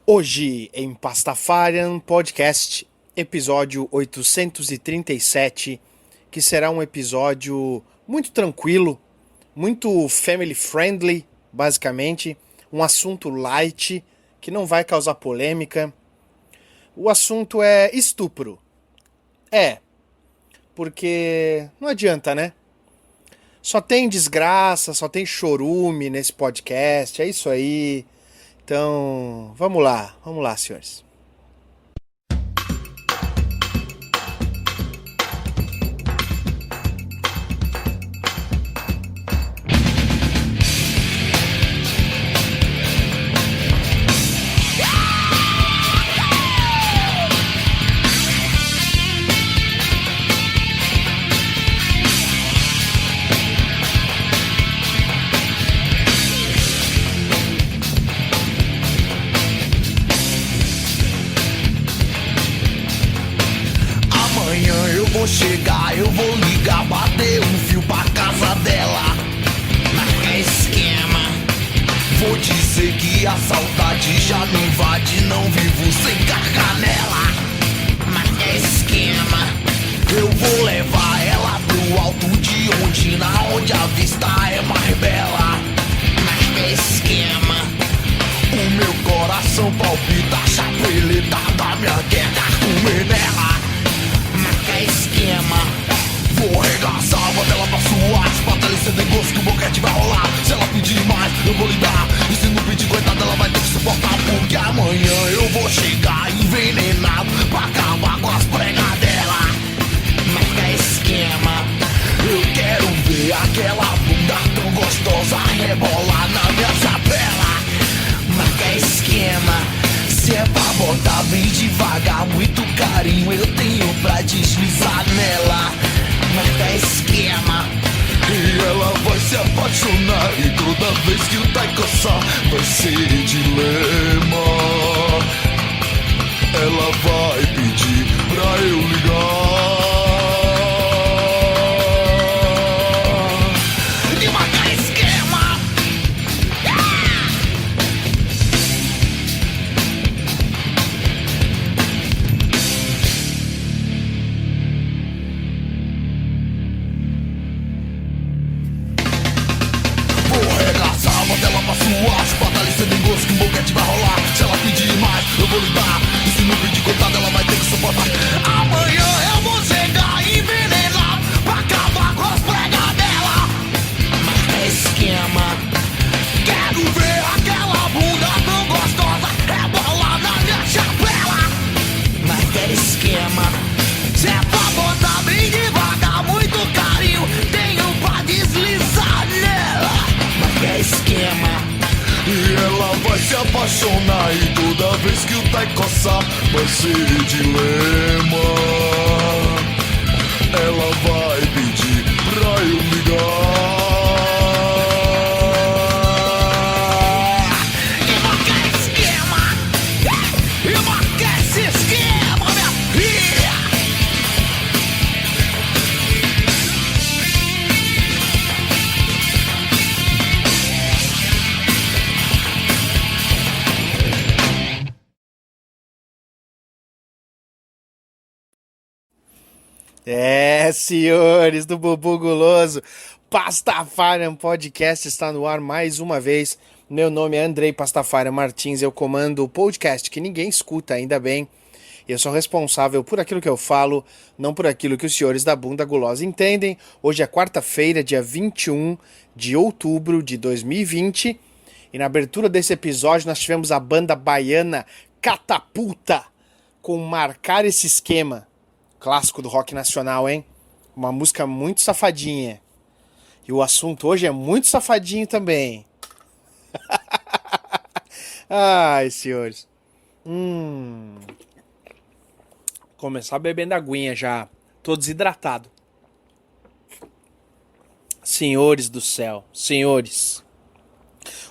Hoje em Pastafarian Podcast, episódio 837, que será um episódio muito tranquilo, muito family friendly, basicamente, um assunto light, que não vai causar polêmica. O assunto é estupro. Porque não adianta, né? Só tem desgraça, só tem chorume nesse podcast, é isso aí. Então, vamos lá, senhores. Vou chegar, eu vou ligar, bater um fio pra casa dela. Marca esquema. Vou dizer que a saudade já me invade, não vivo sem garganela. Marca esquema. Eu vou levar ela pro alto de Ondina, onde a vista é mais bela. Marca esquema. O meu coração palpita, a chapeleta da minha guerra comer nela. Esquema. Vou arregaçar, vou dela pra suar. Batalha sem gosto que o boquete vai rolar. Se ela pedir mais, eu vou lhe dar. E se não pedir, coitada, ela vai ter que suportar. Porque amanhã eu vou chegar envenenado pra acabar com as pregas dela. Marca esquema. Eu quero ver aquela bunda tão gostosa rebolar na minha chapela. Marca esquema. Se é pra botar bem devagar, muito carinho eu tenho pra deslizar nela. Marca esquema. E ela vai se apaixonar, e toda vez que o tai coçar vai ser dilema. Ela vai pedir pra eu ligar. E marca esquema. Dela pra suar, batalha sem gosto que o boquete vai rolar. Se ela pedir mais, eu vou lhe dar. E se não pedir, coitada, ela vai ter que suportar. Amanhã eu vou chegar envenenado pra acabar com as pregas dela. Marca esquema. Quero ver aquela bunda tão gostosa rebolar na minha chapela. Marca esquema. Se é pra botar bem devagar, muito carinho tenho pra deslizar nela. Marca esquema. E ela vai se apaixonar, e toda vez que o tai coçar vai ser dilema. Ela vai pedir pra eu ligar. E marca esquema. E marca esse esquema, minha filha. Senhores do Bubu Guloso, Pastafarian Podcast está no ar mais uma vez. Meu nome é Andrei Pastafarian Martins, eu comando o podcast que ninguém escuta, ainda bem. Eu sou responsável por aquilo que eu falo, não por aquilo que os senhores da bunda gulosa entendem. Hoje é quarta-feira, dia 21 de outubro de 2020. E na abertura desse episódio nós tivemos a banda baiana Catapulta com Marcar Esse Esquema. Clássico do rock nacional, hein? Uma música muito safadinha. E o assunto hoje é muito safadinho também. Ai, senhores. Começar bebendo aguinha já. Tô desidratado. Senhores do céu, senhores.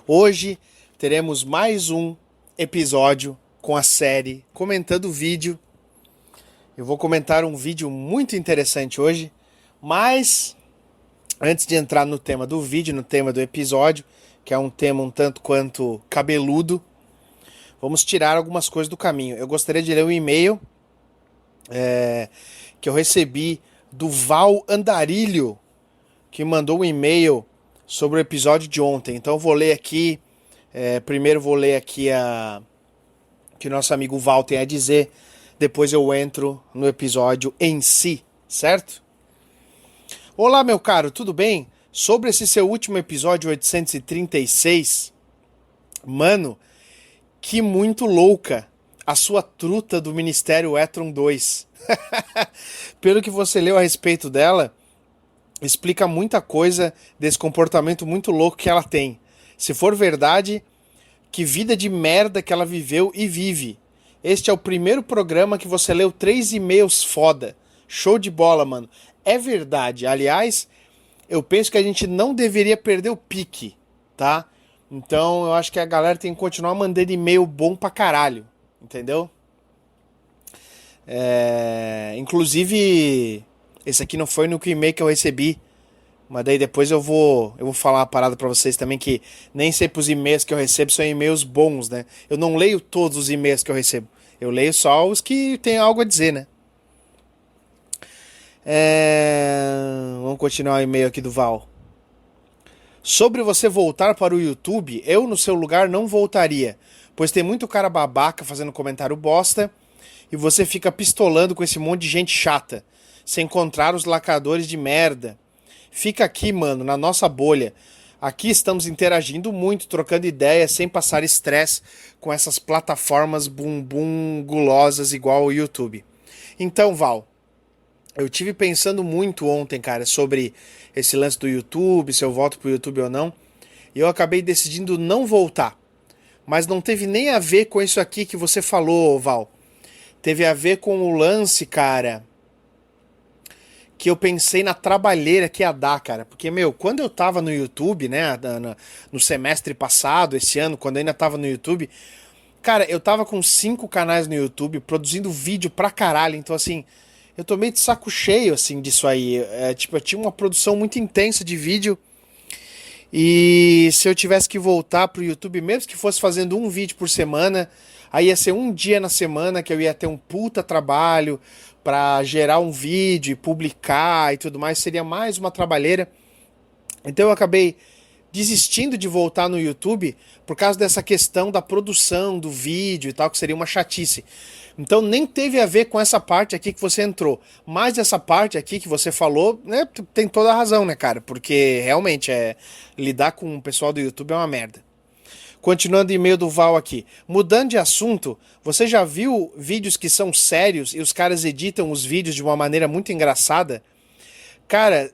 Hoje teremos mais um episódio com a série Comentando o Vídeo. Eu vou comentar um vídeo muito interessante hoje, mas antes de entrar no tema do vídeo, no tema do episódio, que é um tema um tanto quanto cabeludo, vamos tirar algumas coisas do caminho. Eu gostaria de ler um e-mail que eu recebi do Val Andarilho, que mandou um e-mail sobre o episódio de ontem. Então eu vou ler aqui, primeiro vou ler aqui que o nosso amigo Val tem a dizer, depois eu entro no episódio em si, certo? Olá, meu caro, tudo bem? Sobre esse seu último episódio 836, mano, que muito louca a sua truta do Ministério Etron 2. Pelo que você leu a respeito dela, explica muita coisa desse comportamento muito louco que ela tem. Se for verdade, que vida de merda que ela viveu e vive. Este é o primeiro programa que você leu 3 e-mails foda. Show de bola, mano. É verdade. Aliás, eu penso que a gente não deveria perder o pique, tá? Então eu acho que a galera tem que continuar mandando e-mail bom pra caralho, entendeu? Inclusive, esse aqui não foi no e-mail que eu recebi, mas daí depois eu vou falar uma parada pra vocês também, que nem sempre os e-mails que eu recebo são e-mails bons, né? Eu não leio todos os e-mails que eu recebo, eu leio só os que tem algo a dizer, né? Vamos continuar o e-mail aqui do Val. Sobre você voltar para o YouTube, eu no seu lugar não voltaria, pois tem muito cara babaca fazendo comentário bosta e você fica pistolando com esse monte de gente chata, sem encontrar os lacradores de merda. Fica aqui, mano, na nossa bolha. Aqui estamos interagindo muito, trocando ideias, sem passar estresse com essas plataformas bumbum gulosas igual o YouTube. Então, Val, eu tive pensando muito ontem, cara, sobre esse lance do YouTube, se eu volto pro YouTube ou não, e eu acabei decidindo não voltar. Mas não teve nem a ver com isso aqui que você falou, Val. Teve a ver com o lance, cara, que eu pensei na trabalheira que ia dar, cara. Porque, quando eu tava no YouTube, né, no semestre passado, esse ano, quando eu ainda tava no YouTube, cara, eu tava com 5 canais no YouTube, produzindo vídeo pra caralho, então assim, eu tô meio de saco cheio, assim, disso aí. Eu tinha uma produção muito intensa de vídeo. E se eu tivesse que voltar pro YouTube, mesmo que fosse fazendo um vídeo por semana, aí ia ser um dia na semana que eu ia ter um puta trabalho pra gerar um vídeo e publicar e tudo mais. Seria mais uma trabalheira. Então eu acabei desistindo de voltar no YouTube por causa dessa questão da produção do vídeo e tal, que seria uma chatice. Então nem teve a ver com essa parte aqui que você entrou. Mas essa parte aqui que você falou, né, tem toda a razão, né, cara? Porque realmente lidar com o pessoal do YouTube é uma merda. Continuando o e-mail do Val aqui. Mudando de assunto, você já viu vídeos que são sérios e os caras editam os vídeos de uma maneira muito engraçada? Cara,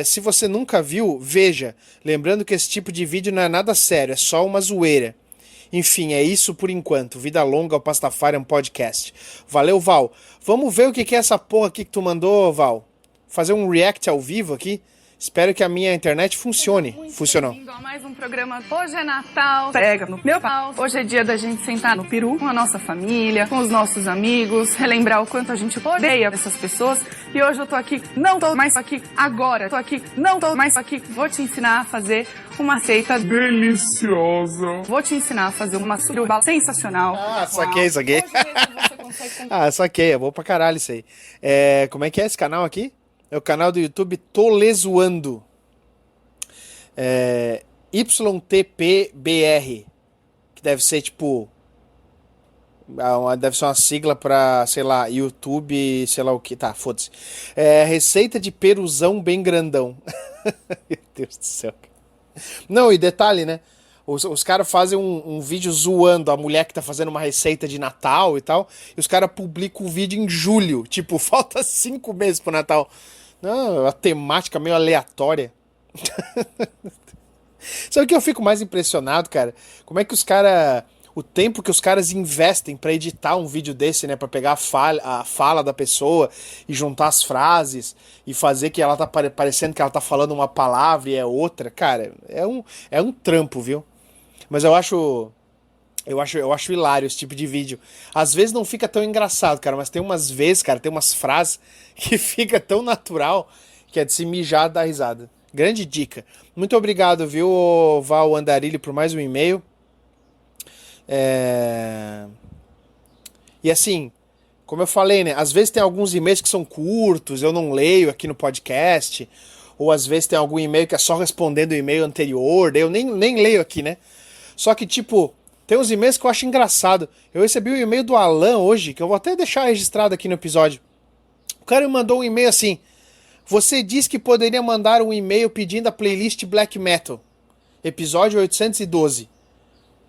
se você nunca viu, veja. Lembrando que esse tipo de vídeo não é nada sério, é só uma zoeira. Enfim, é isso por enquanto. Vida longa ao Pastafarian Podcast. Valeu, Val. Vamos ver o que é essa porra aqui que tu mandou, Val. Fazer um react ao vivo aqui. Espero que a minha internet funcione. Funcionou. Bem-vindo a mais um programa. Hoje é Natal, pega no meu pau. Hoje é dia da gente sentar no peru com a nossa família, com os nossos amigos, relembrar o quanto a gente odeia essas pessoas. E hoje eu tô aqui, não tô mais aqui agora. Tô aqui, não tô mais aqui. Vou te ensinar a fazer uma receita deliciosa. Vou te ensinar a fazer uma suruba sensacional. Ah, saquei. Hoje mesmo você consegue... Ah, saquei. É bom pra caralho isso aí. Como é que é esse canal aqui? É o canal do YouTube Tolezoando. YTPBR. Que deve ser tipo... Deve ser uma sigla pra, sei lá, YouTube, sei lá o que. Tá, foda-se. Receita de peruzão bem grandão. Meu Deus do céu. Não, e detalhe, né? Os caras fazem um vídeo zoando a mulher que tá fazendo uma receita de Natal e tal, e os caras publicam o vídeo em julho. Tipo, falta 5 meses pro Natal. Não, a temática meio aleatória. Sabe o que eu fico mais impressionado, cara? Como é que os caras... O tempo que os caras investem pra editar um vídeo desse, né? Pra pegar a fala da pessoa e juntar as frases e fazer que ela tá parecendo que ela tá falando uma palavra e é outra. Cara, é um trampo, viu? Mas eu acho hilário esse tipo de vídeo. Às vezes não fica tão engraçado, cara, mas tem umas vezes, cara, tem umas frases que fica tão natural que é de se mijar da risada. Grande dica. Muito obrigado, viu, Val Andarilho, por mais um e-mail. E assim, como eu falei, né? Às vezes tem alguns e-mails que são curtos, eu não leio aqui no podcast, ou às vezes tem algum e-mail que é só respondendo o e-mail anterior, daí eu nem leio aqui, né? Só que, tipo, tem uns e-mails que eu acho engraçado. Eu recebi um e-mail do Alan hoje, que eu vou até deixar registrado aqui no episódio. O cara me mandou um e-mail assim: você disse que poderia mandar um e-mail pedindo a playlist Black Metal, episódio 812.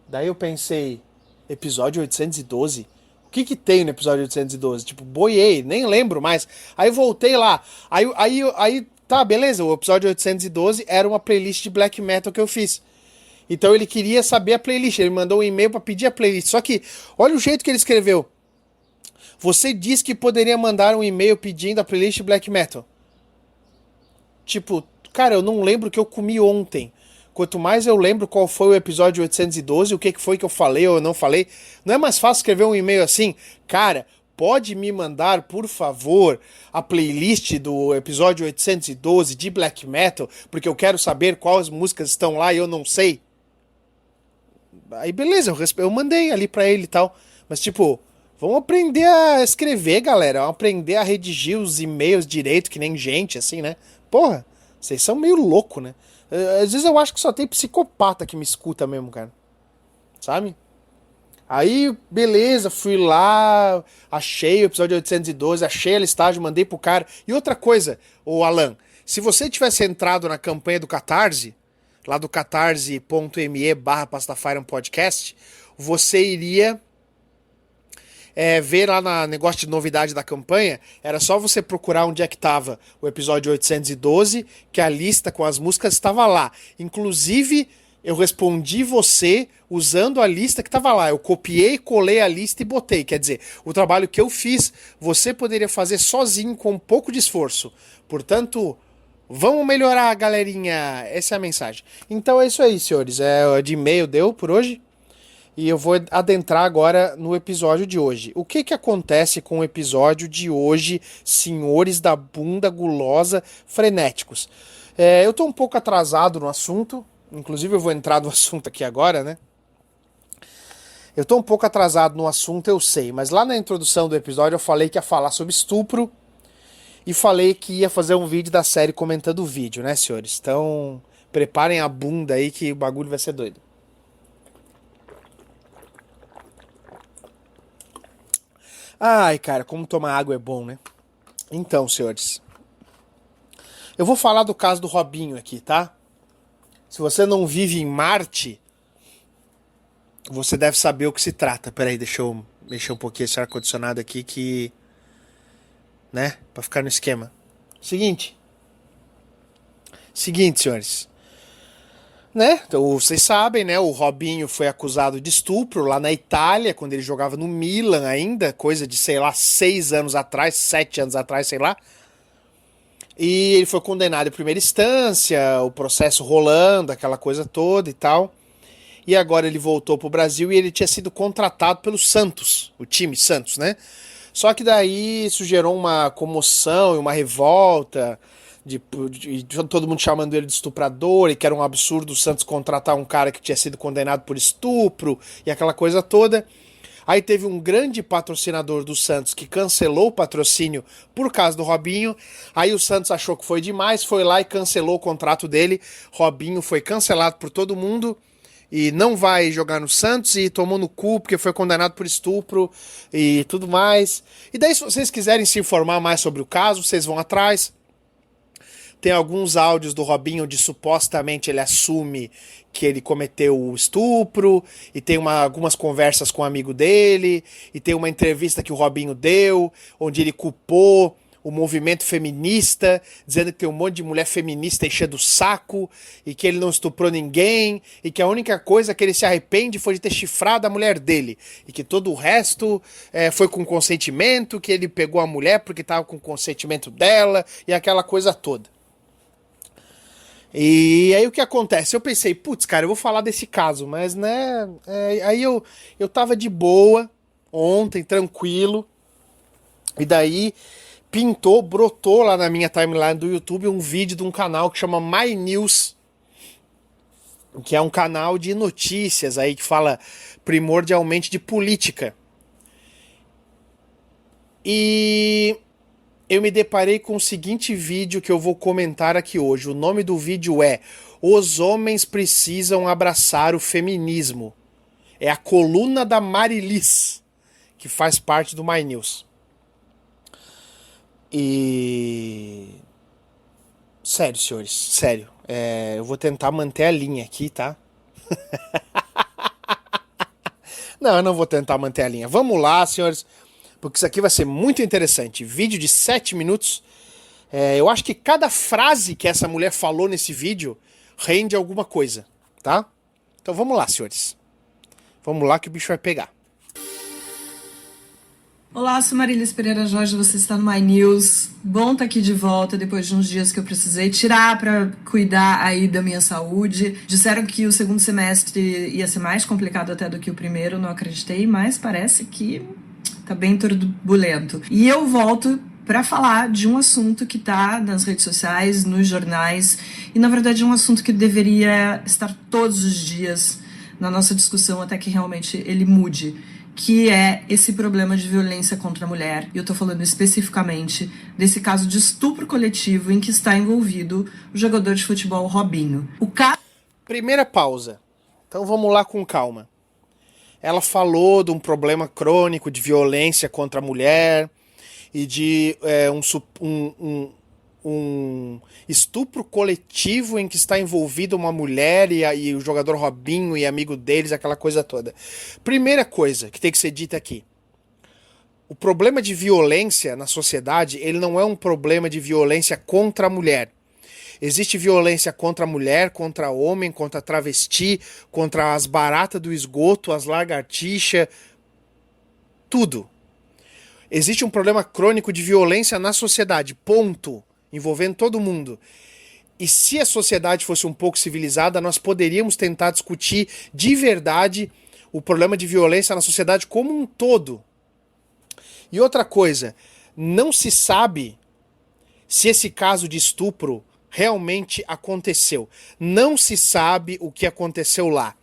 Daí eu pensei, episódio 812? O que tem no episódio 812? Tipo, boiei, nem lembro mais. Aí voltei lá. Aí tá, beleza, o episódio 812 era uma playlist de Black Metal que eu fiz. Então ele queria saber a playlist, ele mandou um e-mail pra pedir a playlist. Só que, olha o jeito que ele escreveu. Você disse que poderia mandar um e-mail pedindo a playlist Black Metal. Tipo, cara, eu não lembro o que eu comi ontem. Quanto mais eu lembro qual foi o episódio 812, o que foi que eu falei ou não falei. Não é mais fácil escrever um e-mail assim? Cara, pode me mandar, por favor, a playlist do episódio 812 de Black Metal, porque eu quero saber quais músicas estão lá e eu não sei. Aí beleza, eu mandei ali pra ele e tal. Mas tipo, vamos aprender a escrever, galera. Vamos aprender a redigir os e-mails direito, que nem gente, assim, né? Porra, vocês são meio louco, né? Às vezes eu acho que só tem psicopata que me escuta mesmo, cara. Sabe? Aí, beleza, fui lá, achei o episódio 812, achei a listagem, mandei pro cara. E outra coisa, ô Alan, se você tivesse entrado na campanha do Catarse, lá do catarse.me/PastaFirePodcast, você iria ver lá na negócio de novidade da campanha, era só você procurar onde é que tava o episódio 812, que a lista com as músicas estava lá. Inclusive, eu respondi você usando a lista que estava lá. Eu copiei, colei a lista e botei. Quer dizer, o trabalho que eu fiz, você poderia fazer sozinho com um pouco de esforço. Portanto, vamos melhorar, galerinha. Essa é a mensagem. Então é isso aí, senhores. De e-mail deu por hoje. E eu vou adentrar agora no episódio de hoje. O que acontece com o episódio de hoje, senhores da bunda gulosa frenéticos? Eu tô um pouco atrasado no assunto, inclusive eu vou entrar no assunto aqui agora, né? Eu tô um pouco atrasado no assunto, eu sei, mas lá na introdução do episódio eu falei que ia falar sobre estupro e falei que ia fazer um vídeo da série comentando o vídeo, né, senhores? Então, preparem a bunda aí que o bagulho vai ser doido. Ai, cara, como tomar água é bom, né? Então, senhores, eu vou falar do caso do Robinho aqui, tá? Se você não vive em Marte, você deve saber o que se trata. Peraí, deixa eu mexer um pouquinho esse ar-condicionado aqui que... né? Pra ficar no esquema. Seguinte, senhores. Né? Então, vocês sabem, né? O Robinho foi acusado de estupro lá na Itália, quando ele jogava no Milan ainda, coisa de, sei lá, 6 anos atrás, 7 anos atrás, sei lá. E ele foi condenado em primeira instância, o processo rolando, aquela coisa toda e tal. E agora ele voltou pro Brasil e ele tinha sido contratado pelo Santos, o time Santos, né? Só que daí isso gerou uma comoção e uma revolta... De todo mundo chamando ele de estuprador e que era um absurdo o Santos contratar um cara que tinha sido condenado por estupro e aquela coisa toda. Aí teve um grande patrocinador do Santos que cancelou o patrocínio por causa do Robinho. Aí o Santos achou que foi demais, foi lá e cancelou o contrato dele. Robinho foi cancelado por todo mundo e não vai jogar no Santos e tomou no cu porque foi condenado por estupro e tudo mais. E daí, se vocês quiserem se informar mais sobre o caso, vocês vão atrás. Tem alguns áudios do Robinho onde supostamente ele assume que ele cometeu o estupro, e tem algumas conversas com um amigo dele, e tem uma entrevista que o Robinho deu, onde ele culpou o movimento feminista, dizendo que tem um monte de mulher feminista enchendo o saco, e que ele não estuprou ninguém, e que a única coisa que ele se arrepende foi de ter chifrado a mulher dele, e que todo o resto foi com consentimento, que ele pegou a mulher porque estava com consentimento dela, e aquela coisa toda. E aí o que acontece? Eu pensei, putz, cara, eu vou falar desse caso, mas né, aí eu tava de boa ontem, tranquilo, e daí brotou lá na minha timeline do YouTube um vídeo de um canal que chama My News, que é um canal de notícias aí que fala primordialmente de política. E eu me deparei com o seguinte vídeo que eu vou comentar aqui hoje. O nome do vídeo é Os Homens Precisam Abraçar o Feminismo. É a coluna da Marilis, que faz parte do My News. E... sério, senhores, sério. Eu vou tentar manter a linha aqui, tá? Não, eu não vou tentar manter a linha. Vamos lá, senhores, porque isso aqui vai ser muito interessante. Vídeo de 7 minutos. Eu acho que cada frase que essa mulher falou nesse vídeo rende alguma coisa, tá? Então vamos lá, senhores. Vamos lá que o bicho vai pegar. Olá, sou Marilis Pereira Jorge, você está no My News. Bom estar aqui de volta depois de uns dias que eu precisei tirar para cuidar aí da minha saúde. Disseram que o segundo semestre ia ser mais complicado até do que o primeiro, não acreditei, mas parece que tá bem turbulento. E eu volto para falar de um assunto que tá nas redes sociais, nos jornais, e na verdade é um assunto que deveria estar todos os dias na nossa discussão até que realmente ele mude, que é esse problema de violência contra a mulher. E eu tô falando especificamente desse caso de estupro coletivo em que está envolvido o jogador de futebol Robinho. Primeira pausa. Então vamos lá com calma. Ela falou de um problema crônico de violência contra a mulher e de um estupro coletivo em que está envolvida uma mulher e o jogador Robinho e amigo deles, aquela coisa toda. Primeira coisa que tem que ser dita aqui. O problema de violência na sociedade, ele não é um problema de violência contra a mulher. Existe violência contra a mulher, contra o homem, contra a travesti, contra as baratas do esgoto, as lagartixas, tudo. Existe um problema crônico de violência na sociedade, ponto. Envolvendo todo mundo. E se a sociedade fosse um pouco civilizada, nós poderíamos tentar discutir de verdade o problema de violência na sociedade como um todo. E outra coisa, não se sabe se esse caso de estupro realmente aconteceu. Não se sabe o que aconteceu lá.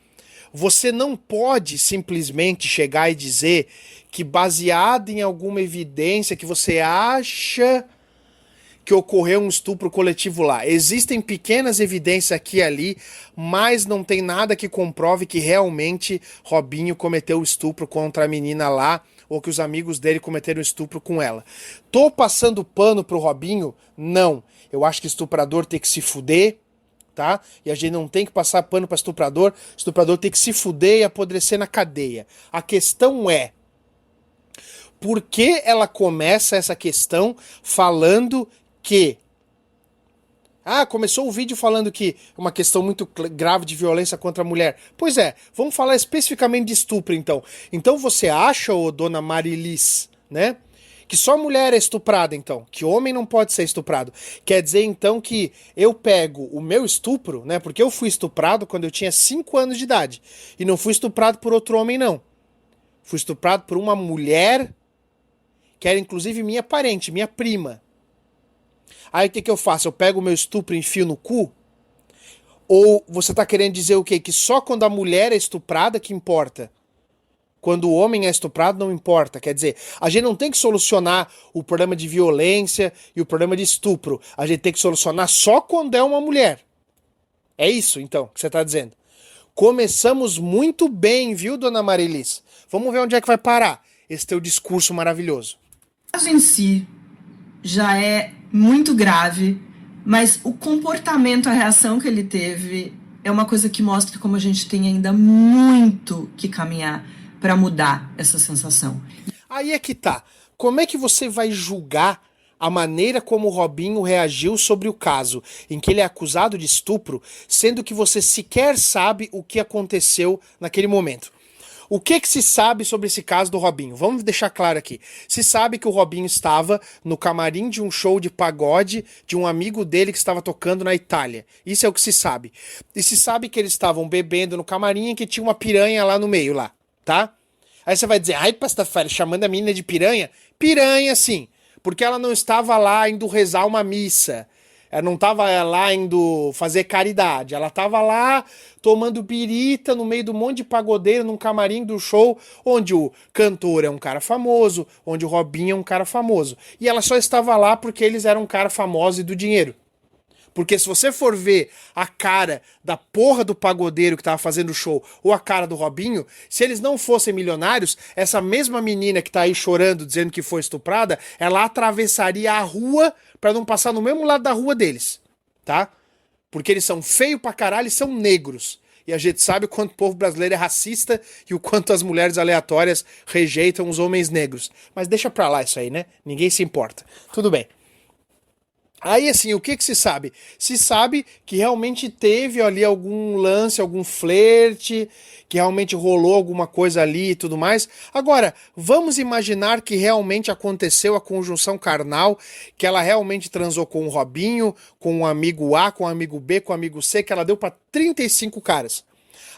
Você não pode simplesmente chegar e dizer que, baseado em alguma evidência que você acha que ocorreu um estupro coletivo lá. Existem pequenas evidências aqui e ali, mas não tem nada que comprove que realmente Robinho cometeu o estupro contra a menina lá, ou que os amigos dele cometeram estupro com ela. Tô passando pano pro Robinho? Não. Eu acho que estuprador tem que se fuder, tá? E a gente não tem que passar pano para estuprador tem que se fuder e apodrecer na cadeia. A questão é, por que ela começa essa questão falando que... começou o vídeo falando que é uma questão muito grave de violência contra a mulher. Pois é, vamos falar especificamente de estupro, então. Então você acha, ô dona Marilis, né, que só mulher é estuprada, então? Que homem não pode ser estuprado? Quer dizer, então, que eu pego o meu estupro, né, porque eu fui estuprado quando eu tinha 5 anos de idade. E não fui estuprado por outro homem, não. Fui estuprado por uma mulher que era, inclusive, minha parente, minha prima. Aí o que eu faço? Eu pego o meu estupro e enfio no cu? Ou você tá querendo dizer o quê? Que só quando a mulher é estuprada que importa? Quando o homem é estuprado não importa? Quer dizer, a gente não tem que solucionar o problema de violência e o problema de estupro. A gente tem que solucionar só quando é uma mulher. É isso, então, que você tá dizendo. Começamos muito bem, viu, dona Marilis? Vamos ver onde é que vai parar esse teu discurso maravilhoso. O caso em si já é muito grave, mas o comportamento, a reação que ele teve é uma coisa que mostra como a gente tem ainda muito que caminhar para mudar essa sensação. Aí é que tá. Como é que você vai julgar a maneira como o Robinho reagiu sobre o caso em que ele é acusado de estupro, sendo que você sequer sabe o que aconteceu naquele momento? O que se sabe sobre esse caso do Robinho? Vamos deixar claro aqui. Se sabe que o Robinho estava no camarim de um show de pagode de um amigo dele que estava tocando na Itália. Isso é o que se sabe. E se sabe que eles estavam bebendo no camarim e que tinha uma piranha lá no meio, lá, tá? Aí você vai dizer, ai, Pastafari, chamando a menina de piranha? Piranha, sim. Porque ela não estava lá indo rezar uma missa. Ela não tava lá indo fazer caridade. Ela tava lá tomando birita no meio do monte de pagodeiro num camarim do show, onde o cantor é um cara famoso, onde o Robinho é um cara famoso. E ela só estava lá porque eles eram um cara famoso e do dinheiro. Porque se você for ver a cara da porra do pagodeiro que tava fazendo o show ou a cara do Robinho, se eles não fossem milionários, essa mesma menina que tá aí chorando, dizendo que foi estuprada, ela atravessaria a rua pra não passar no mesmo lado da rua deles, tá? Porque eles são feios pra caralho e são negros. E a gente sabe o quanto o povo brasileiro é racista e o quanto as mulheres aleatórias rejeitam os homens negros. Mas deixa pra lá isso aí, né? Ninguém se importa. Tudo bem. Aí, assim, o que se sabe? Se sabe que realmente teve ali algum lance, algum flerte, que realmente rolou alguma coisa ali e tudo mais. Agora, vamos imaginar que realmente aconteceu a conjunção carnal, que ela realmente transou com o Robinho, com o amigo A, com o amigo B, com o amigo C, que ela deu pra 35 caras.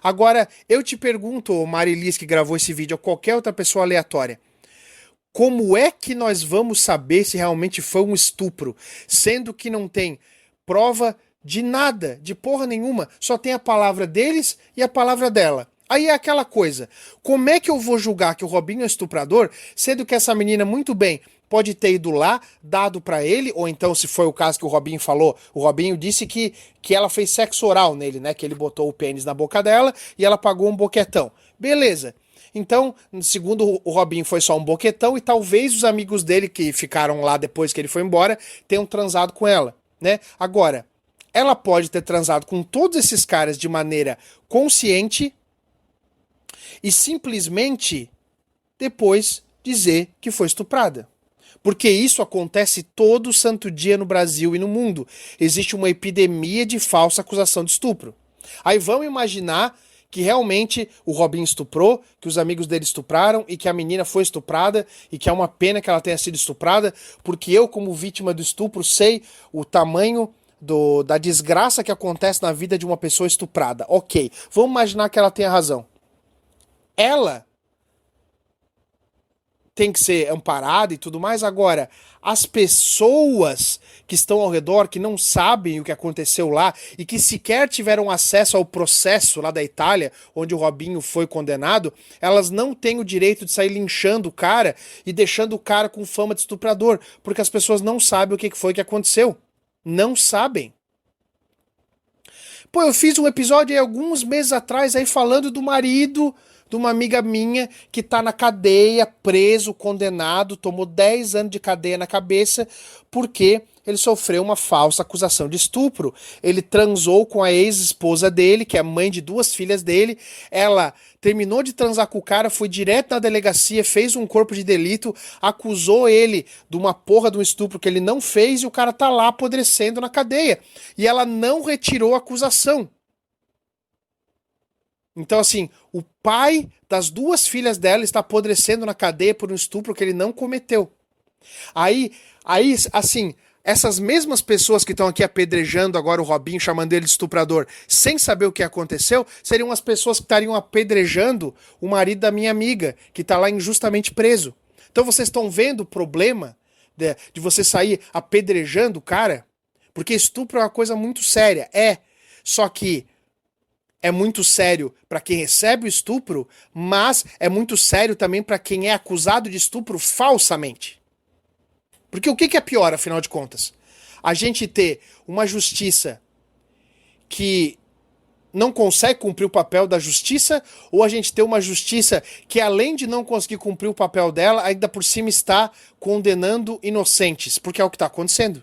Agora, eu te pergunto, Marilis, que gravou esse vídeo, ou qualquer outra pessoa aleatória, como é que nós vamos saber se realmente foi um estupro, sendo que não tem prova de nada, de porra nenhuma, só tem a palavra deles e a palavra dela. Aí é aquela coisa, como é que eu vou julgar que o Robinho é estuprador, sendo que essa menina muito bem pode ter ido lá, dado pra ele, ou então se foi o caso que o Robinho falou, o Robinho disse que ela fez sexo oral nele, né, que ele botou o pênis na boca dela e ela pagou um boquetão. Beleza. Então, segundo o Robinho, foi só um boquetão e talvez os amigos dele que ficaram lá depois que ele foi embora tenham transado com ela, né? Agora, ela pode ter transado com todos esses caras de maneira consciente e simplesmente depois dizer que foi estuprada. Porque isso acontece todo santo dia no Brasil e no mundo. Existe uma epidemia de falsa acusação de estupro. Aí vamos imaginar que realmente o Robinho estuprou, que os amigos dele estupraram e que a menina foi estuprada e que é uma pena que ela tenha sido estuprada, porque eu, como vítima do estupro, sei o tamanho da desgraça que acontece na vida de uma pessoa estuprada. Ok, vamos imaginar que ela tenha razão. Ela tem que ser amparada e tudo mais. Agora, as pessoas que estão ao redor, que não sabem o que aconteceu lá e que sequer tiveram acesso ao processo lá da Itália, onde o Robinho foi condenado, elas não têm o direito de sair linchando o cara e deixando o cara com fama de estuprador, porque as pessoas não sabem o que foi que aconteceu. Não sabem. Pô, eu fiz um episódio aí alguns meses atrás aí falando do marido de uma amiga minha que tá na cadeia, preso, condenado, tomou 10 anos de cadeia na cabeça porque ele sofreu uma falsa acusação de estupro. Ele transou com a ex-esposa dele, que é mãe de 2 filhas dele. Ela terminou de transar com o cara, foi direto na delegacia, fez um corpo de delito, acusou ele de uma porra de um estupro que ele não fez e o cara tá lá apodrecendo na cadeia. E ela não retirou a acusação. Então, assim, o pai das 2 filhas dela está apodrecendo na cadeia por um estupro que ele não cometeu. Aí, assim, essas mesmas pessoas que estão aqui apedrejando agora o Robinho, chamando ele de estuprador, sem saber o que aconteceu, seriam as pessoas que estariam apedrejando o marido da minha amiga, que está lá injustamente preso. Então vocês estão vendo o problema de você sair apedrejando o cara? Porque estupro é uma coisa muito séria. Só que é muito sério para quem recebe o estupro, mas é muito sério também para quem é acusado de estupro falsamente. Porque o que é pior, afinal de contas? A gente ter uma justiça que não consegue cumprir o papel da justiça, ou a gente ter uma justiça que, além de não conseguir cumprir o papel dela, ainda por cima está condenando inocentes, porque é o que está acontecendo.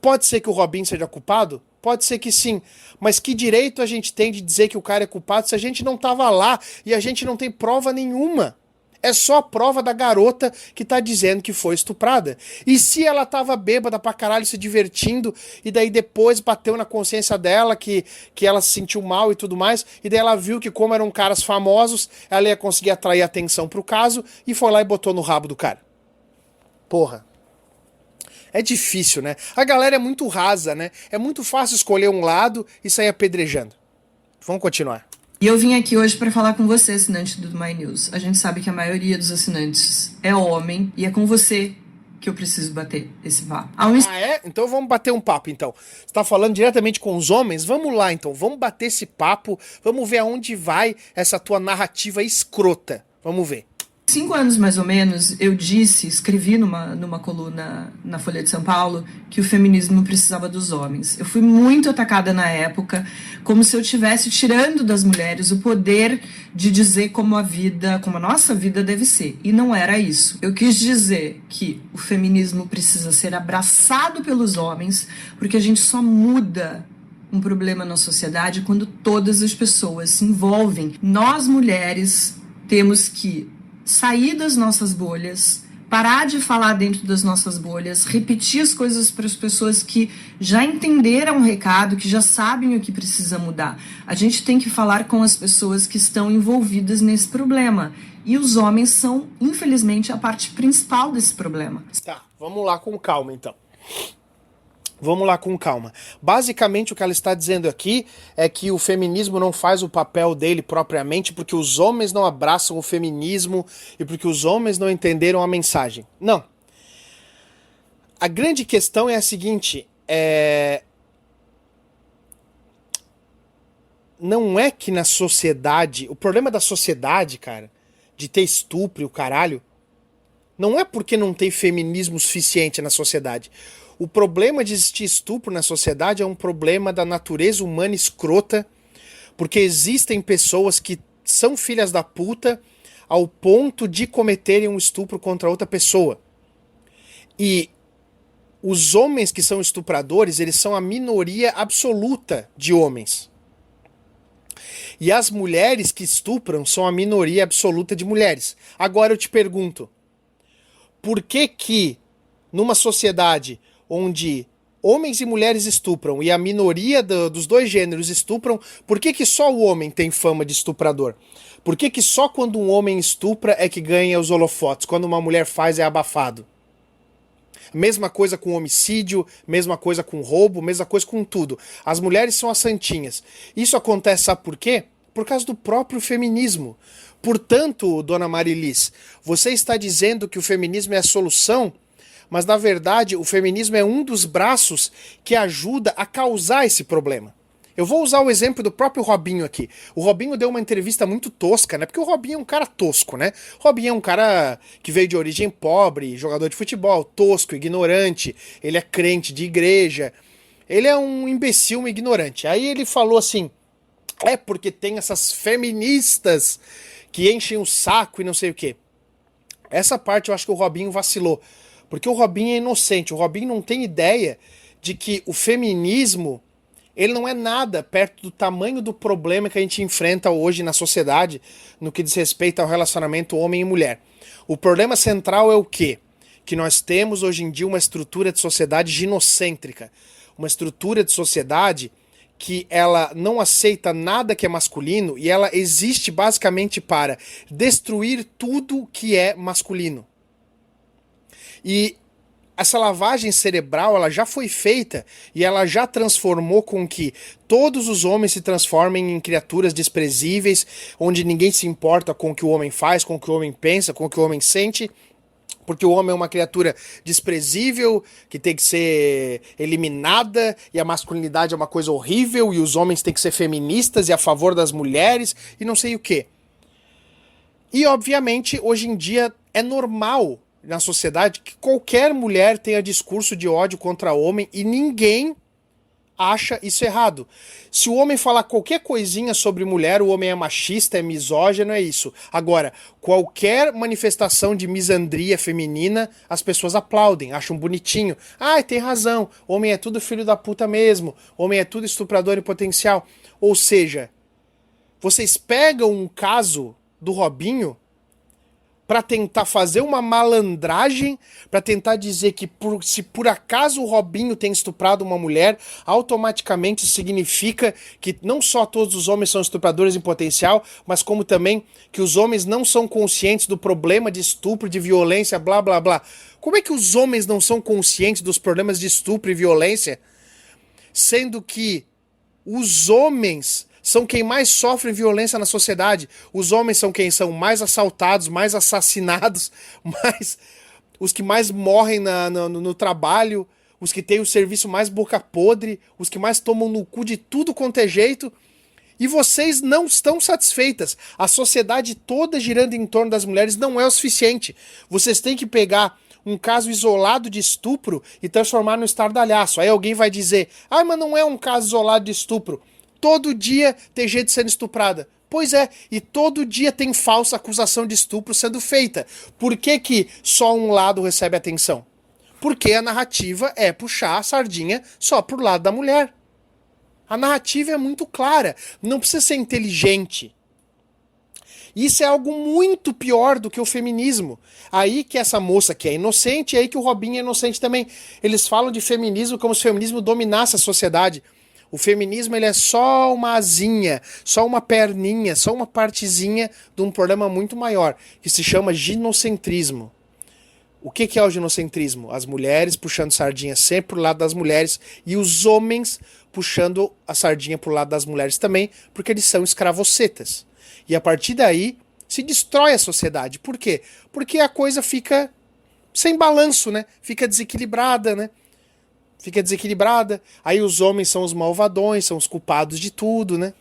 Pode ser que o Robinho seja culpado? Pode ser que sim, mas que direito a gente tem de dizer que o cara é culpado se a gente não estava lá e a gente não tem prova nenhuma? É só a prova da garota que tá dizendo que foi estuprada. E se ela tava bêbada pra caralho se divertindo e daí depois bateu na consciência dela que ela se sentiu mal e tudo mais, e daí ela viu que como eram caras famosos, ela ia conseguir atrair atenção pro caso e foi lá e botou no rabo do cara. Porra. É difícil, né? A galera é muito rasa, né? É muito fácil escolher um lado e sair apedrejando. Vamos continuar. E eu vim aqui hoje para falar com você, assinante do My News. A gente sabe que a maioria dos assinantes é homem e é com você que eu preciso bater esse papo. Ah, é? Então vamos bater um papo, então. Você tá falando diretamente com os homens? Vamos lá, então. Vamos bater esse papo. Vamos ver aonde vai essa tua narrativa escrota. Vamos ver. 5 anos, mais ou menos, eu escrevi numa coluna na Folha de São Paulo que o feminismo não precisava dos homens. Eu fui muito atacada na época, como se eu estivesse tirando das mulheres o poder de dizer como a nossa vida deve ser. E não era isso. Eu quis dizer que o feminismo precisa ser abraçado pelos homens, porque a gente só muda um problema na sociedade quando todas as pessoas se envolvem. Nós, mulheres, temos que sair das nossas bolhas, parar de falar dentro das nossas bolhas, repetir as coisas para as pessoas que já entenderam o recado, que já sabem o que precisa mudar. A gente tem que falar com as pessoas que estão envolvidas nesse problema. E os homens são, infelizmente, a parte principal desse problema. Tá, vamos lá com calma, então. Vamos lá com calma. Basicamente o que ela está dizendo aqui é que o feminismo não faz o papel dele propriamente porque os homens não abraçam o feminismo e porque os homens não entenderam a mensagem. Não. A grande questão é a seguinte, não é que na sociedade, o problema da sociedade, cara, de ter estupro e o caralho, não é porque não tem feminismo suficiente na sociedade. O problema de existir estupro na sociedade é um problema da natureza humana escrota, porque existem pessoas que são filhas da puta ao ponto de cometerem um estupro contra outra pessoa. E os homens que são estupradores, eles são a minoria absoluta de homens. E as mulheres que estupram são a minoria absoluta de mulheres. Agora eu te pergunto, por que numa sociedade onde homens e mulheres estupram e a minoria dos dois gêneros estupram, por que só o homem tem fama de estuprador? Por que só quando um homem estupra é que ganha os holofotes? Quando uma mulher faz é abafado? Mesma coisa com homicídio, mesma coisa com roubo, mesma coisa com tudo. As mulheres são as santinhas. Isso acontece, sabe por quê? Por causa do próprio feminismo. Portanto, dona Marilis, você está dizendo que o feminismo é a solução, mas na verdade o feminismo é um dos braços que ajuda a causar esse problema. Eu vou usar o exemplo do próprio Robinho aqui. O Robinho deu uma entrevista muito tosca, né? Porque o Robinho é um cara tosco, né? O Robinho é um cara que veio de origem pobre, jogador de futebol, tosco, ignorante. Ele é crente de igreja. Ele é um imbecil, um ignorante. Aí ele falou assim, é porque tem essas feministas que enchem o saco e não sei o quê. Essa parte eu acho que o Robinho vacilou. Porque o Robinho é inocente, o Robinho não tem ideia de que o feminismo, ele não é nada perto do tamanho do problema que a gente enfrenta hoje na sociedade no que diz respeito ao relacionamento homem e mulher. O problema central é o quê? Que nós temos hoje em dia uma estrutura de sociedade ginocêntrica, uma estrutura de sociedade que ela não aceita nada que é masculino e ela existe basicamente para destruir tudo que é masculino. E essa lavagem cerebral ela já foi feita e ela já transformou com que todos os homens se transformem em criaturas desprezíveis, onde ninguém se importa com o que o homem faz, com o que o homem pensa, com o que o homem sente, porque o homem é uma criatura desprezível, que tem que ser eliminada, e a masculinidade é uma coisa horrível, e os homens têm que ser feministas e a favor das mulheres, e não sei o quê. E, obviamente, hoje em dia é normal na sociedade que qualquer mulher tenha discurso de ódio contra homem e ninguém acha isso errado. Se o homem falar qualquer coisinha sobre mulher, o homem é machista, é misógino, é isso. Agora, qualquer manifestação de misandria feminina, as pessoas aplaudem, acham bonitinho. Ah, tem razão, homem é tudo filho da puta mesmo, homem é tudo estuprador em potencial. Ou seja, vocês pegam um caso do Robinho para tentar fazer uma malandragem, para tentar dizer que se por acaso o Robinho tem estuprado uma mulher, automaticamente significa que não só todos os homens são estupradores em potencial, mas como também que os homens não são conscientes do problema de estupro, de violência, blá blá blá. Como é que os homens não são conscientes dos problemas de estupro e violência, sendo que os homens são quem mais sofrem violência na sociedade? Os homens são quem são mais assaltados, mais assassinados, mais... os que mais morrem no trabalho, os que têm o serviço mais boca podre, os que mais tomam no cu de tudo quanto é jeito, e vocês não estão satisfeitas. A sociedade toda girando em torno das mulheres não é o suficiente. Vocês têm que pegar um caso isolado de estupro e transformar no estardalhaço. Aí alguém vai dizer, mas não é um caso isolado de estupro. Todo dia tem gente sendo estuprada. Pois é, e todo dia tem falsa acusação de estupro sendo feita. Por que só um lado recebe atenção? Porque a narrativa é puxar a sardinha só pro lado da mulher. A narrativa é muito clara, não precisa ser inteligente. Isso é algo muito pior do que o feminismo. Aí que essa moça que é inocente, aí que o Robinho é inocente também. Eles falam de feminismo como se o feminismo dominasse a sociedade. O feminismo ele é só uma asinha, só uma perninha, só uma partezinha de um problema muito maior, que se chama ginocentrismo. O que é o ginocentrismo? As mulheres puxando sardinha sempre pro lado das mulheres e os homens puxando a sardinha pro lado das mulheres também, porque eles são escravocetas. E a partir daí se destrói a sociedade. Por quê? Porque a coisa fica sem balanço, né? Fica desequilibrada, né? Fica desequilibrada. Aí os homens são os malvadões, são os culpados de tudo, né?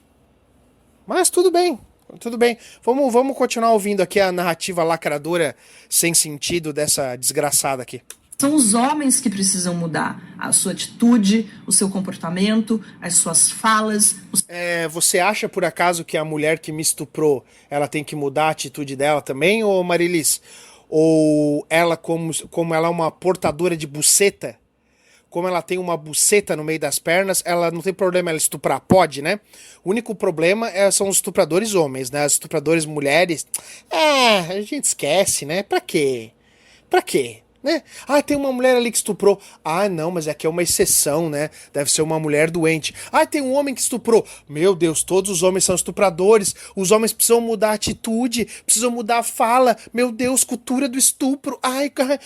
Mas tudo bem. Tudo bem, vamos continuar ouvindo aqui a narrativa lacradora sem sentido dessa desgraçada aqui. São os homens que precisam mudar a sua atitude, o seu comportamento, as suas falas. Você acha por acaso que a mulher que me estuprou, ela tem que mudar a atitude dela também, ou Marilis? Ou ela, como ela é uma portadora de buceta, como ela tem uma buceta no meio das pernas, ela não tem problema ela estuprar, pode, né? O único problema são os estupradores homens, né? Os estupradores mulheres, a gente esquece, né? Pra quê? Pra quê? Né? Tem uma mulher ali que estuprou. Não, mas aqui é uma exceção, né? Deve ser uma mulher doente. Tem um homem que estuprou. Meu Deus, todos os homens são estupradores. Os homens precisam mudar a atitude, precisam mudar a fala. Meu Deus, cultura do estupro.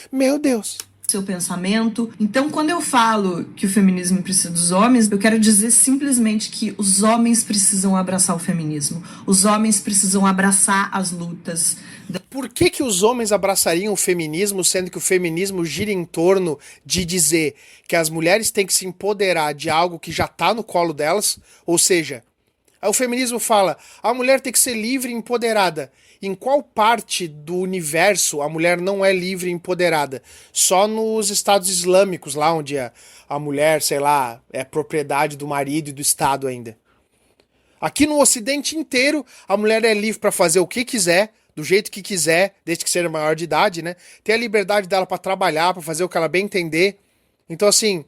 Meu Deus. Seu pensamento. Então, quando eu falo que o feminismo precisa dos homens, eu quero dizer simplesmente que os homens precisam abraçar o feminismo. Os homens precisam abraçar as lutas. Por que os homens abraçariam o feminismo, sendo que o feminismo gira em torno de dizer que as mulheres têm que se empoderar de algo que já está no colo delas? Ou seja, o feminismo fala, a mulher tem que ser livre e empoderada. Em qual parte do universo a mulher não é livre e empoderada? Só nos estados islâmicos, lá onde a mulher, sei lá, é propriedade do marido e do Estado ainda. Aqui no Ocidente inteiro, a mulher é livre para fazer o que quiser, do jeito que quiser, desde que seja maior de idade, né? Tem a liberdade dela para trabalhar, para fazer o que ela bem entender. Então, assim,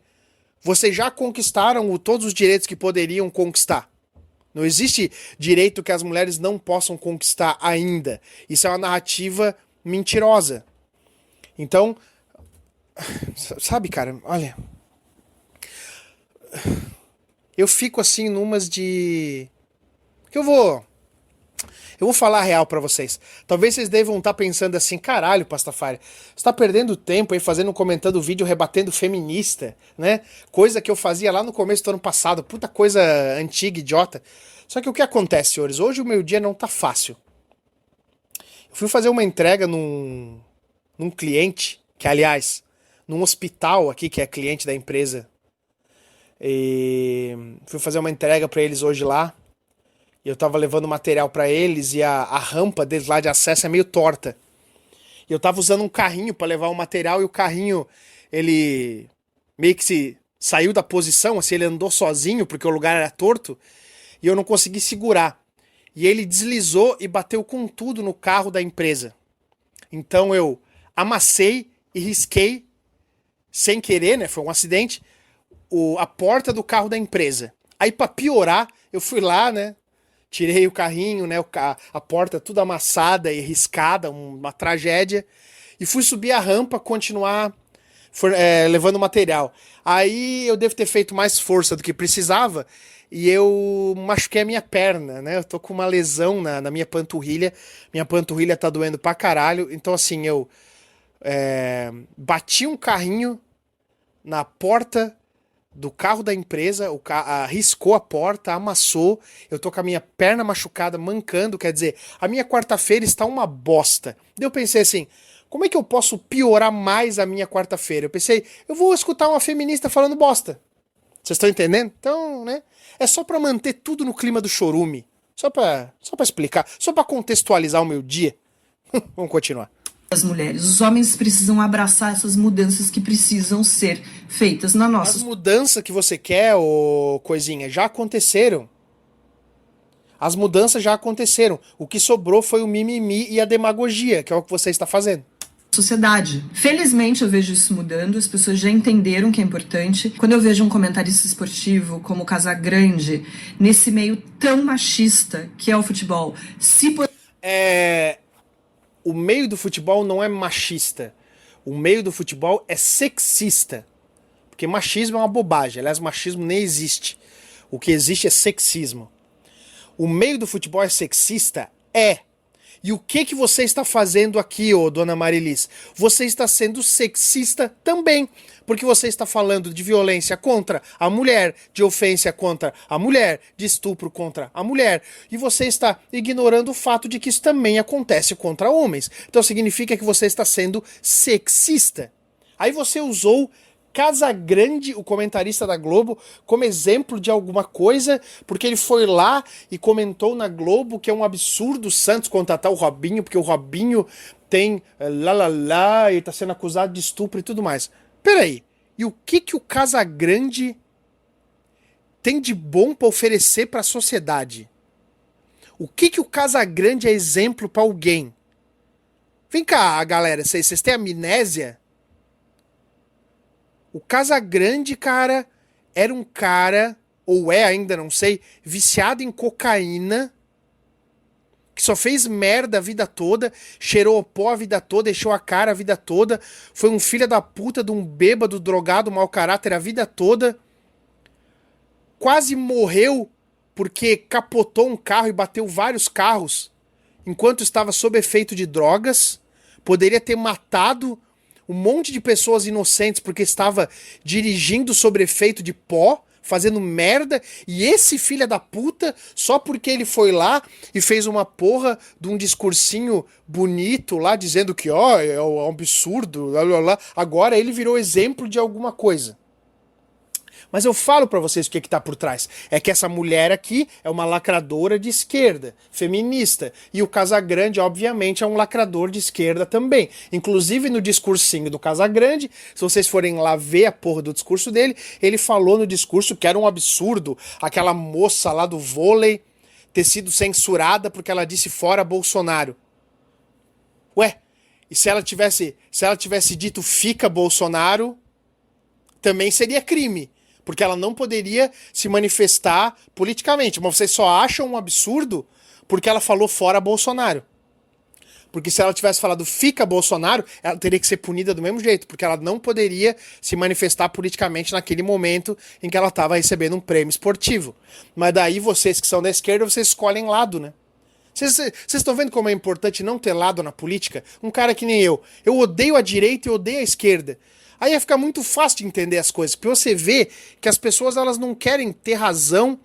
vocês já conquistaram todos os direitos que poderiam conquistar. Não existe direito que as mulheres não possam conquistar ainda. Isso é uma narrativa mentirosa. Então, sabe, cara, olha. Eu fico assim numas de... Eu vou falar a real pra vocês. Talvez vocês devam estar pensando assim, caralho, Pastafari, você tá perdendo tempo aí comentando vídeo rebatendo feminista, né? Coisa que eu fazia lá no começo do ano passado, puta coisa antiga, idiota. Só que o que acontece, senhores? Hoje o meu dia não tá fácil. Eu fui fazer uma entrega num cliente, que aliás, num hospital aqui, que é cliente da empresa. E fui fazer uma entrega pra eles hoje lá. E eu tava levando material pra eles e a rampa deles lá de acesso é meio torta. E eu tava usando um carrinho pra levar o material e o carrinho, ele meio que saiu da posição, assim, ele andou sozinho porque o lugar era torto e eu não consegui segurar. E ele deslizou e bateu com tudo no carro da empresa. Então eu amassei e risquei, sem querer, né, foi um acidente, a porta do carro da empresa. Aí pra piorar, eu fui lá, né, tirei o carrinho, né, a porta toda amassada e riscada, uma tragédia. E fui subir a rampa, continuar levando material. Aí eu devo ter feito mais força do que precisava e eu machuquei a minha perna, né? Eu tô com uma lesão na minha panturrilha. Minha panturrilha tá doendo pra caralho. Então assim, eu bati um carrinho na porta do carro da empresa, riscou a porta, amassou, eu tô com a minha perna machucada, mancando, quer dizer, a minha quarta-feira está uma bosta. Daí eu pensei assim, como é que eu posso piorar mais a minha quarta-feira? Eu pensei, eu vou escutar uma feminista falando bosta. Vocês estão entendendo? Então, né? É só pra manter tudo no clima do chorume. Só pra explicar, só pra contextualizar o meu dia. Vamos continuar. As mulheres, os homens precisam abraçar essas mudanças que precisam ser feitas na nossa. As mudanças que você quer, ô coisinha, já aconteceram. As mudanças já aconteceram. O que sobrou foi o mimimi e a demagogia, que é o que você está fazendo. Sociedade. Felizmente eu vejo isso mudando, as pessoas já entenderam que é importante. Quando eu vejo um comentarista esportivo como o Casagrande, nesse meio tão machista que é o futebol, O meio do futebol não é machista. O meio do futebol é sexista. Porque machismo é uma bobagem. Aliás, machismo nem existe. O que existe é sexismo. O meio do futebol é sexista? É. E o que você está fazendo aqui, ô dona Marilis? Você está sendo sexista também. Porque você está falando de violência contra a mulher, de ofensa contra a mulher, de estupro contra a mulher. E você está ignorando o fato de que isso também acontece contra homens. Então significa que você está sendo sexista. Aí você usou Casagrande, o comentarista da Globo, como exemplo de alguma coisa, porque ele foi lá e comentou na Globo que é um absurdo o Santos contratar o Robinho, porque o Robinho tem e tá sendo acusado de estupro e tudo mais. Peraí, e o que o Casagrande tem de bom para oferecer para a sociedade? O que o Casagrande é exemplo para alguém? Vem cá, galera, vocês têm amnésia? O Casagrande, cara, era um cara, ou é ainda, não sei, viciado em cocaína, que só fez merda a vida toda, cheirou pó a vida toda, deixou a cara a vida toda, foi um filho da puta de um bêbado, drogado, mau caráter a vida toda, quase morreu porque capotou um carro e bateu vários carros enquanto estava sob efeito de drogas, poderia ter matado um monte de pessoas inocentes porque estava dirigindo sob efeito de pó, fazendo merda, e esse filho da puta, só porque ele foi lá e fez uma porra de um discursinho bonito lá, dizendo que, ó, é um absurdo, blá, blá, blá, agora ele virou exemplo de alguma coisa. Mas eu falo pra vocês o que tá por trás. É que essa mulher aqui é uma lacradora de esquerda, feminista. E o Casagrande, obviamente, é um lacrador de esquerda também. Inclusive no discursinho do Casagrande, se vocês forem lá ver a porra do discurso dele, ele falou no discurso que era um absurdo aquela moça lá do vôlei ter sido censurada porque ela disse fora Bolsonaro. Ué, e se ela tivesse dito fica Bolsonaro, também seria crime. Porque ela não poderia se manifestar politicamente. Mas vocês só acham um absurdo porque ela falou fora Bolsonaro. Porque se ela tivesse falado fica Bolsonaro, ela teria que ser punida do mesmo jeito. Porque ela não poderia se manifestar politicamente naquele momento em que ela estava recebendo um prêmio esportivo. Mas daí vocês que são da esquerda, vocês escolhem lado, né? Vocês estão vendo como é importante não ter lado na política? Um cara que nem eu. Eu odeio a direita e odeio a esquerda. Aí ia ficar muito fácil de entender as coisas, porque você vê que as pessoas elas não querem ter razão.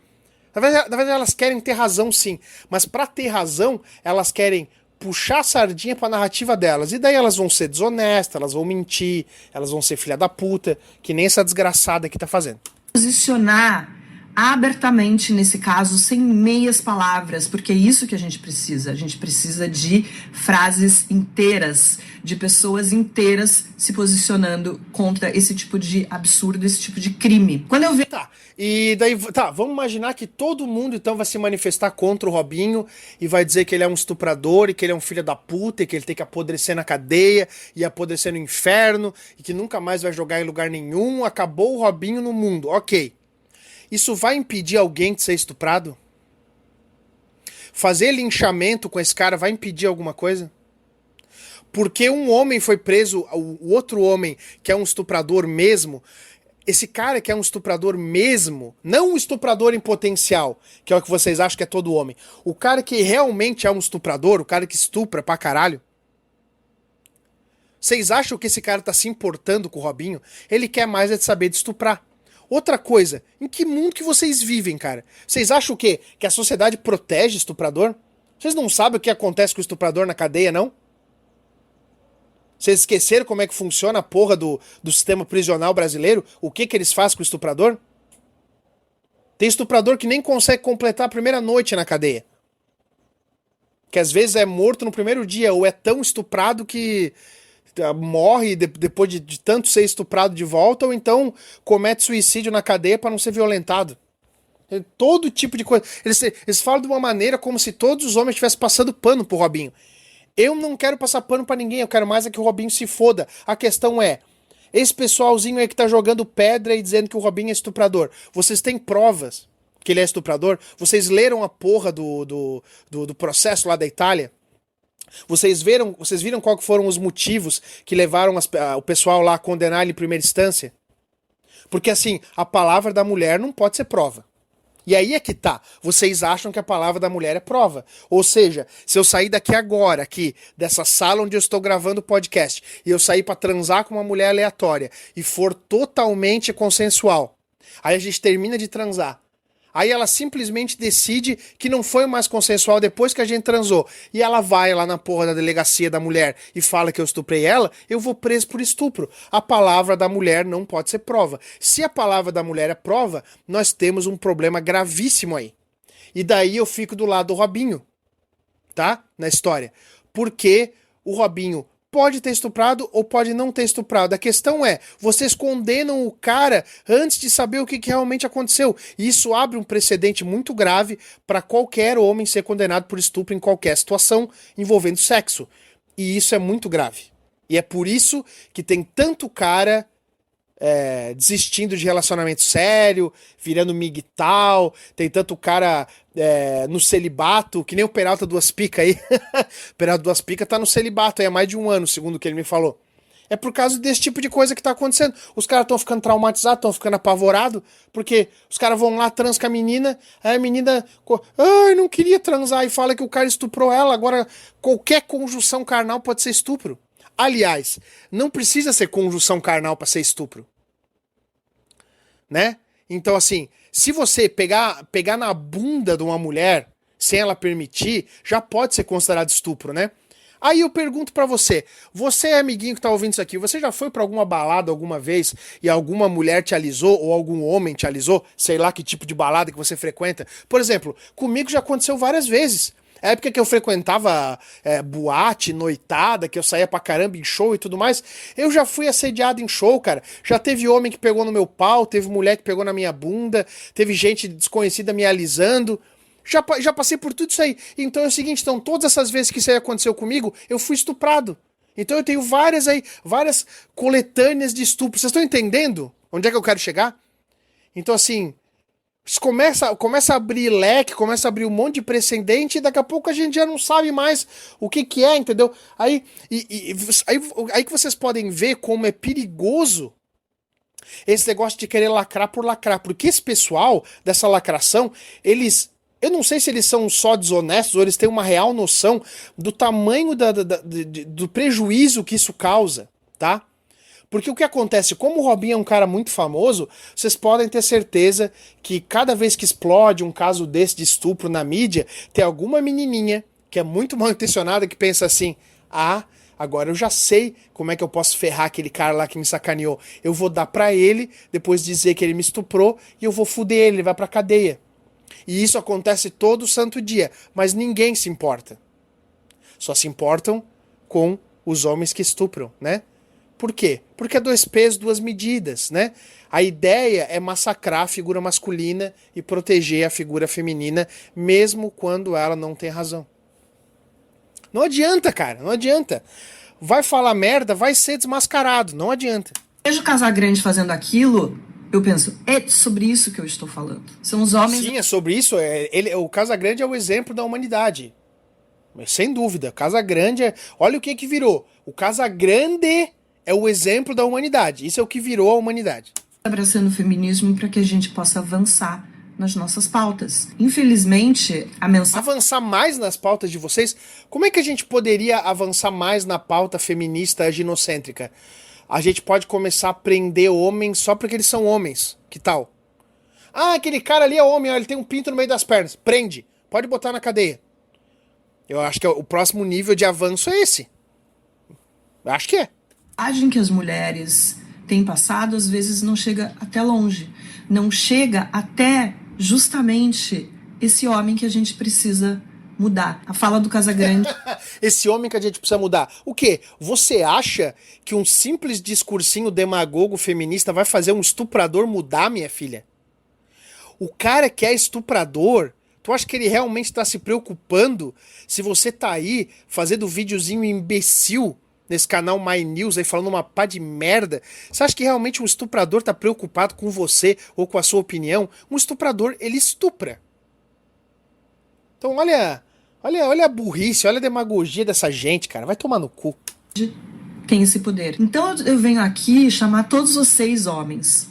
Na verdade elas querem ter razão sim, mas para ter razão elas querem puxar a sardinha pra narrativa delas, e daí elas vão ser desonestas, elas vão mentir, elas vão ser filha da puta, que nem essa desgraçada que tá fazendo. Posicionar abertamente nesse caso, sem meias palavras, porque é isso que a gente precisa. A gente precisa de frases inteiras, de pessoas inteiras se posicionando contra esse tipo de absurdo, esse tipo de crime. Quando eu vejo... E daí, vamos imaginar que todo mundo então vai se manifestar contra o Robinho e vai dizer que ele é um estuprador e que ele é um filho da puta e que ele tem que apodrecer na cadeia e apodrecer no inferno e que nunca mais vai jogar em lugar nenhum, acabou o Robinho no mundo. Ok. Isso vai impedir alguém de ser estuprado? Fazer linchamento com esse cara vai impedir alguma coisa? Porque um homem foi preso, o outro homem que é um estuprador mesmo, esse cara que é um estuprador mesmo, não um estuprador em potencial, que é o que vocês acham que é todo homem, o cara que realmente é um estuprador, o cara que estupra pra caralho, vocês acham que esse cara tá se importando com o Robinho? Ele quer mais é de saber de estuprar. Outra coisa, em que mundo que vocês vivem, cara? Vocês acham o quê? Que a sociedade protege estuprador? Vocês não sabem o que acontece com o estuprador na cadeia, não? Vocês esqueceram como é que funciona a porra do sistema prisional brasileiro? O que eles fazem com o estuprador? Tem estuprador que nem consegue completar a primeira noite na cadeia. Que às vezes é morto no primeiro dia, ou é tão estuprado que morre depois de tanto ser estuprado de volta, ou então comete suicídio na cadeia para não ser violentado. Todo tipo de coisa. Eles falam de uma maneira como se todos os homens estivessem passando pano pro Robinho. Eu não quero passar pano pra ninguém, eu quero mais é que o Robinho se foda. A questão é, esse pessoalzinho aí que tá jogando pedra e dizendo que o Robinho é estuprador, vocês têm provas que ele é estuprador? Vocês leram a porra do processo lá da Itália? Vocês viram qual que foram os motivos que levaram o pessoal lá a condenar ele em primeira instância? Porque assim, a palavra da mulher não pode ser prova. E aí é que tá. Vocês acham que a palavra da mulher é prova. Ou seja, se eu sair daqui agora, aqui, dessa sala onde eu estou gravando o podcast, e eu sair pra transar com uma mulher aleatória, e for totalmente consensual, aí a gente termina de transar, aí ela simplesmente decide que não foi mais consensual depois que a gente transou, e ela vai lá na porra da delegacia da mulher e fala que eu estuprei ela, eu vou preso por estupro. A palavra da mulher não pode ser prova. Se a palavra da mulher é prova, nós temos um problema gravíssimo aí. E daí eu fico do lado do Robinho, tá? Na história. Porque o Robinho pode ter estuprado ou pode não ter estuprado. A questão é, vocês condenam o cara antes de saber o que realmente aconteceu. E isso abre um precedente muito grave para qualquer homem ser condenado por estupro em qualquer situação envolvendo sexo. E isso é muito grave. E é por isso que tem tanto cara desistindo de relacionamento sério, virando migtal, tem tanto cara no celibato, que nem o Peralta Duas Picas aí. O Peralta Duas Picas tá no celibato aí há mais de 1 ano, segundo o que ele me falou. É por causa desse tipo de coisa que tá acontecendo. Os caras estão ficando traumatizados, estão ficando apavorados, porque os caras vão lá, trans com a menina, aí a menina, ai, não queria transar, e fala que o cara estuprou ela. Agora, qualquer conjunção carnal pode ser estupro. Aliás, não precisa ser conjunção carnal para ser estupro. Né? Então, assim, se você pegar na bunda de uma mulher sem ela permitir, já pode ser considerado estupro, né? Aí eu pergunto pra você, amiguinho que tá ouvindo isso aqui, você já foi pra alguma balada alguma vez e alguma mulher te alisou ou algum homem te alisou? Sei lá que tipo de balada que você frequenta. Por exemplo, comigo já aconteceu várias vezes. A época que eu frequentava boate, noitada, que eu saía pra caramba em show e tudo mais, eu já fui assediado em show, cara. Já teve homem que pegou no meu pau, teve mulher que pegou na minha bunda, teve gente desconhecida me alisando. Já passei por tudo isso aí. Então é o seguinte, então todas essas vezes que isso aí aconteceu comigo, eu fui estuprado. Então eu tenho várias coletâneas de estupro. Vocês estão entendendo onde é que eu quero chegar? Então assim, começa a abrir leque, começa a abrir um monte de precedente e daqui a pouco a gente já não sabe mais o que é, entendeu? Aí que vocês podem ver como é perigoso esse negócio de querer lacrar por lacrar, porque esse pessoal dessa lacração, eu não sei se eles são só desonestos ou eles têm uma real noção do tamanho do prejuízo que isso causa, tá? Porque o que acontece, como o Robinho é um cara muito famoso, vocês podem ter certeza que cada vez que explode um caso desse de estupro na mídia, tem alguma menininha que é muito mal intencionada que pensa assim, agora eu já sei como é que eu posso ferrar aquele cara lá que me sacaneou. Eu vou dar pra ele, depois dizer que ele me estuprou, e eu vou fuder ele vai pra cadeia. E isso acontece todo santo dia, mas ninguém se importa. Só se importam com os homens que estupram, né? Por quê? Porque é 2 pesos, 2 medidas, né? A ideia é massacrar a figura masculina e proteger a figura feminina, mesmo quando ela não tem razão. Não adianta, cara, não adianta. Vai falar merda, vai ser desmascarado, não adianta. Vejo o Casagrande fazendo aquilo, eu penso, é sobre isso que eu estou falando. São os homens... Sim, é sobre isso. O Casagrande é o exemplo da humanidade. Sem dúvida. Casagrande olha o que virou. O Casagrande é o exemplo da humanidade. Isso é o que virou a humanidade. Abraçando o feminismo para que a gente possa avançar nas nossas pautas. Infelizmente, a mensagem... Avançar mais nas pautas de vocês? Como é que a gente poderia avançar mais na pauta feminista ginocêntrica? A gente pode começar a prender homens só porque eles são homens. Que tal? Aquele cara ali é homem, ele tem um pinto no meio das pernas. Prende. Pode botar na cadeia. Eu acho que o próximo nível de avanço é esse. Acho que é. A imagem que as mulheres têm passado, às vezes, não chega até longe. Não chega até, justamente, esse homem que a gente precisa mudar. A fala do Casagrande... Esse homem que a gente precisa mudar. O quê? Você acha que um simples discursinho demagogo feminista vai fazer um estuprador mudar, minha filha? O cara que é estuprador, tu acha que ele realmente está se preocupando se você tá aí fazendo videozinho imbecil nesse canal My News aí falando uma pá de merda? Você acha que realmente um estuprador tá preocupado com você ou com a sua opinião? Um estuprador, ele estupra. Então olha a burrice, olha a demagogia dessa gente, cara. Vai tomar no cu. Tem esse poder. Então eu venho aqui chamar todos vocês homens,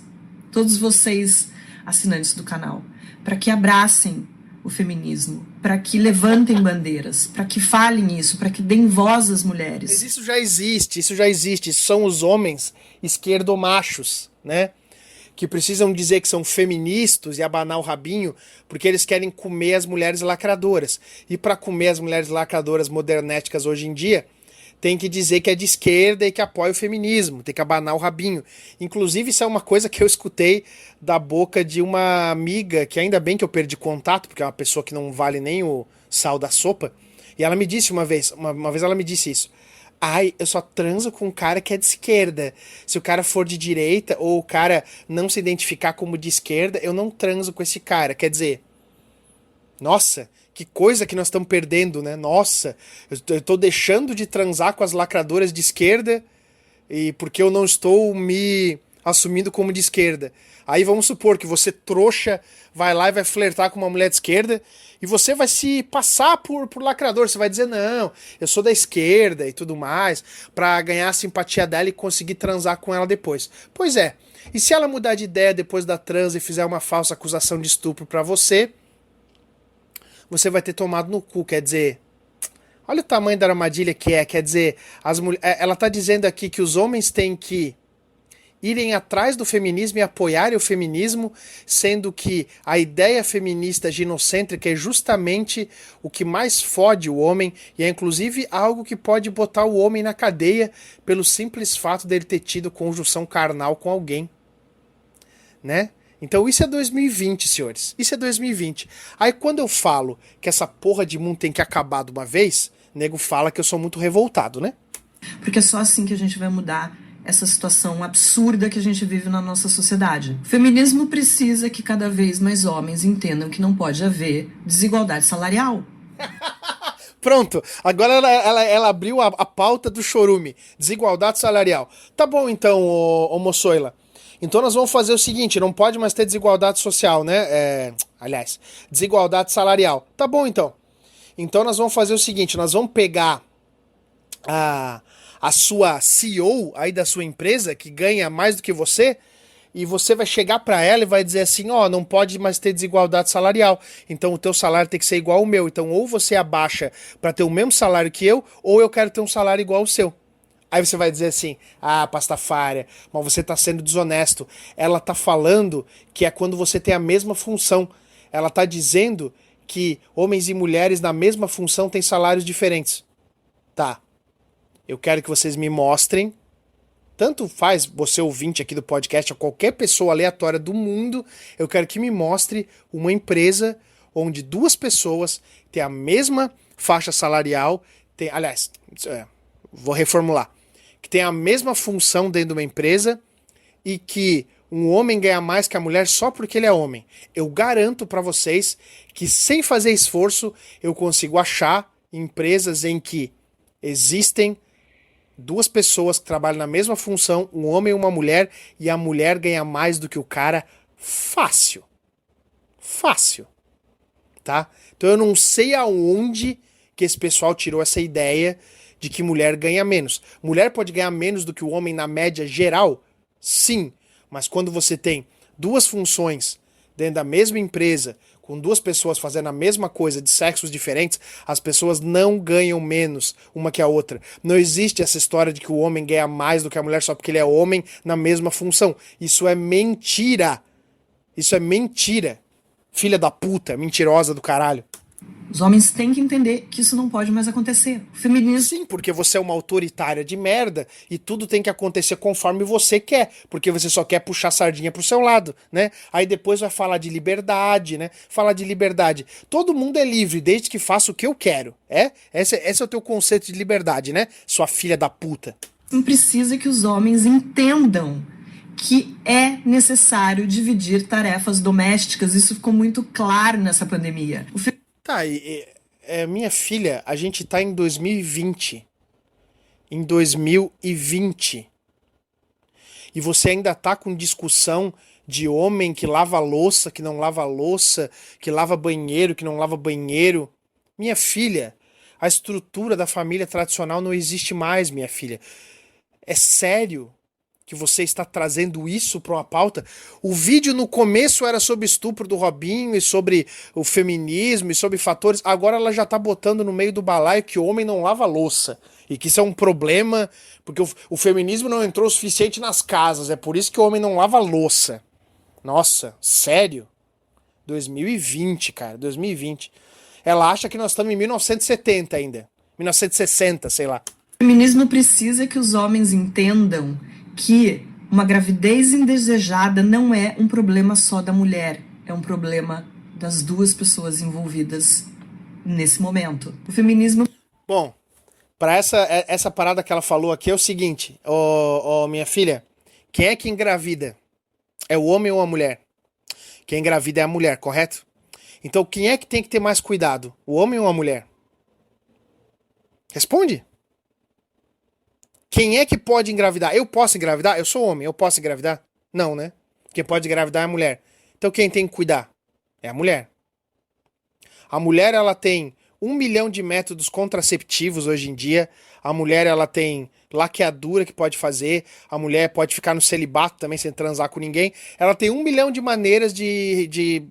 todos vocês assinantes do canal, para que abracem o feminismo, para que levantem bandeiras, para que falem isso, para que deem voz às mulheres. Mas isso já existe. Isso são os homens esquerdomachos, né? Que precisam dizer que são feministas e abanar o rabinho porque eles querem comer as mulheres lacradoras. E para comer as mulheres lacradoras modernéticas hoje em dia, tem que dizer que é de esquerda e que apoia o feminismo, tem que abanar o rabinho. Inclusive, isso é uma coisa que eu escutei da boca de uma amiga, que ainda bem que eu perdi contato, porque é uma pessoa que não vale nem o sal da sopa, e ela me disse uma vez ela me disse isso: ai, eu só transo com um cara que é de esquerda. Se o cara for de direita, ou o cara não se identificar como de esquerda, eu não transo com esse cara. Quer dizer, nossa, que coisa que nós estamos perdendo, né? Nossa, eu tô deixando de transar com as lacradoras de esquerda e porque eu não estou me assumindo como de esquerda. Aí vamos supor que você, trouxa, vai lá e vai flertar com uma mulher de esquerda e você vai se passar por lacrador. Você vai dizer, não, eu sou da esquerda e tudo mais, pra ganhar a simpatia dela e conseguir transar com ela depois. Pois é, e se ela mudar de ideia depois da transa e fizer uma falsa acusação de estupro pra você vai ter tomado no cu, quer dizer... Olha o tamanho da armadilha que é, quer dizer... Ela tá dizendo aqui que os homens têm que irem atrás do feminismo e apoiarem o feminismo, sendo que a ideia feminista ginocêntrica é justamente o que mais fode o homem e é inclusive algo que pode botar o homem na cadeia pelo simples fato dele ter tido conjunção carnal com alguém, né? Então isso é 2020, senhores. Isso é 2020. Aí quando eu falo que essa porra de mundo tem que acabar de uma vez, nego fala que eu sou muito revoltado, né? Porque é só assim que a gente vai mudar essa situação absurda que a gente vive na nossa sociedade. O feminismo precisa que cada vez mais homens entendam que não pode haver desigualdade salarial. Pronto, agora ela abriu a pauta do chorume. Desigualdade salarial. Tá bom então, ô moçoila. Então nós vamos fazer o seguinte, não pode mais ter desigualdade social, né? Aliás, desigualdade salarial. Tá bom, então. Então nós vamos fazer o seguinte, nós vamos pegar a sua CEO aí da sua empresa, que ganha mais do que você, e você vai chegar pra ela e vai dizer assim, ó, não pode mais ter desigualdade salarial, então o teu salário tem que ser igual ao meu, então ou você abaixa pra ter o mesmo salário que eu, ou eu quero ter um salário igual ao seu. Aí você vai dizer assim, Pastafária, mas você tá sendo desonesto. Ela tá falando que é quando você tem a mesma função. Ela tá dizendo que homens e mulheres na mesma função têm salários diferentes. Tá. Eu quero que vocês me mostrem, tanto faz você ouvinte aqui do podcast, ou qualquer pessoa aleatória do mundo, eu quero que me mostre uma empresa onde duas pessoas têm a mesma faixa salarial, vou reformular, que tem a mesma função dentro de uma empresa e que um homem ganha mais que a mulher só porque ele é homem. Eu garanto pra vocês que sem fazer esforço eu consigo achar empresas em que existem duas pessoas que trabalham na mesma função, um homem e uma mulher, e a mulher ganha mais do que o cara fácil. Fácil. Tá? Então eu não sei aonde que esse pessoal tirou essa ideia de que mulher ganha menos. Mulher pode ganhar menos do que o homem na média geral? Sim. Mas quando você tem duas funções dentro da mesma empresa, com duas pessoas fazendo a mesma coisa de sexos diferentes, as pessoas não ganham menos uma que a outra. Não existe essa história de que o homem ganha mais do que a mulher só porque ele é homem na mesma função. Isso é mentira. Isso é mentira. Filha da puta, mentirosa do caralho. Os homens têm que entender que isso não pode mais acontecer. O feminismo... Sim, porque você é uma autoritária de merda e tudo tem que acontecer conforme você quer, porque você só quer puxar a sardinha pro seu lado, né? Aí depois vai falar de liberdade, né? Falar de liberdade. Todo mundo é livre desde que faça o que eu quero, é? Esse é o teu conceito de liberdade, né? Sua filha da puta. Precisa que os homens entendam que é necessário dividir tarefas domésticas. Isso ficou muito claro nessa pandemia. Tá, minha filha, a gente tá em 2020. Em 2020. E você ainda tá com discussão de homem que lava louça, que não lava louça, que lava banheiro, que não lava banheiro. Minha filha, a estrutura da família tradicional não existe mais, minha filha. É sério que você está trazendo isso para uma pauta? O vídeo no começo era sobre estupro do Robinho e sobre o feminismo e sobre fatores. Agora ela já tá botando no meio do balaio que o homem não lava louça. E que isso é um problema, porque o feminismo não entrou o suficiente nas casas. É por isso que o homem não lava louça. Nossa, sério? 2020, cara, 2020. Ela acha que nós estamos em 1970 ainda. 1960, sei lá. O feminismo precisa que os homens entendam que uma gravidez indesejada não é um problema só da mulher, é um problema das duas pessoas envolvidas nesse momento. O feminismo... Bom, para essa parada que ela falou aqui é o seguinte, minha filha, quem é que engravida? É o homem ou a mulher? Quem engravida é a mulher, correto? Então quem é que tem que ter mais cuidado? O homem ou a mulher? Responde. Quem é que pode engravidar? Eu posso engravidar? Eu sou homem, eu posso engravidar? Não, né? Quem pode engravidar é a mulher. Então quem tem que cuidar? É a mulher. A mulher, ela tem 1 milhão de métodos contraceptivos hoje em dia. A mulher, ela tem laqueadura que pode fazer. A mulher pode ficar no celibato também sem transar com ninguém. Ela tem 1 milhão de maneiras de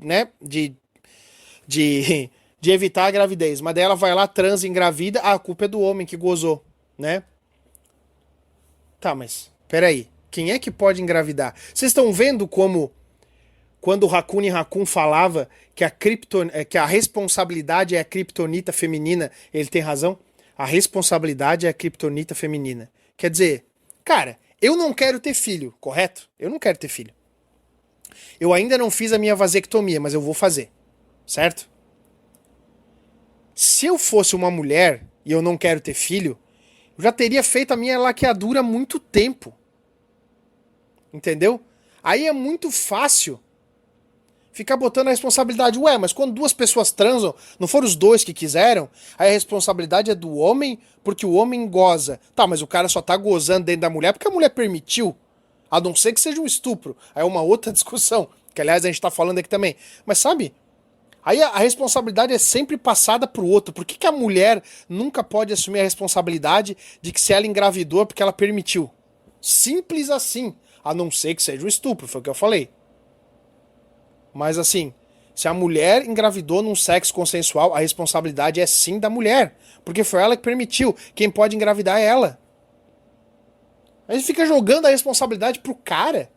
evitar a gravidez. Mas daí ela vai lá, transa, engravida. Ah, a culpa é do homem que gozou, né? Tá, mas peraí. Quem é que pode engravidar? Vocês estão vendo como quando o Raccoon falava que a responsabilidade é a criptonita feminina, ele tem razão? A responsabilidade é a criptonita feminina. Quer dizer, cara, eu não quero ter filho, correto? Eu não quero ter filho. Eu ainda não fiz a minha vasectomia, mas eu vou fazer, certo? Se eu fosse uma mulher e eu não quero ter filho, eu já teria feito a minha laqueadura há muito tempo. Entendeu? Aí é muito fácil ficar botando a responsabilidade. Ué, mas quando duas pessoas transam, não foram os dois que quiseram? Aí a responsabilidade é do homem, porque o homem goza. Tá, mas o cara só tá gozando dentro da mulher porque a mulher permitiu. A não ser que seja um estupro. Aí é uma outra discussão, que aliás a gente tá falando aqui também. Mas sabe, aí a responsabilidade é sempre passada pro outro. Por que a mulher nunca pode assumir a responsabilidade de que se ela engravidou é porque ela permitiu? Simples assim. A não ser que seja um estupro, foi o que eu falei. Mas assim, se a mulher engravidou num sexo consensual, a responsabilidade é sim da mulher. Porque foi ela que permitiu. Quem pode engravidar é ela. A gente fica jogando a responsabilidade pro cara.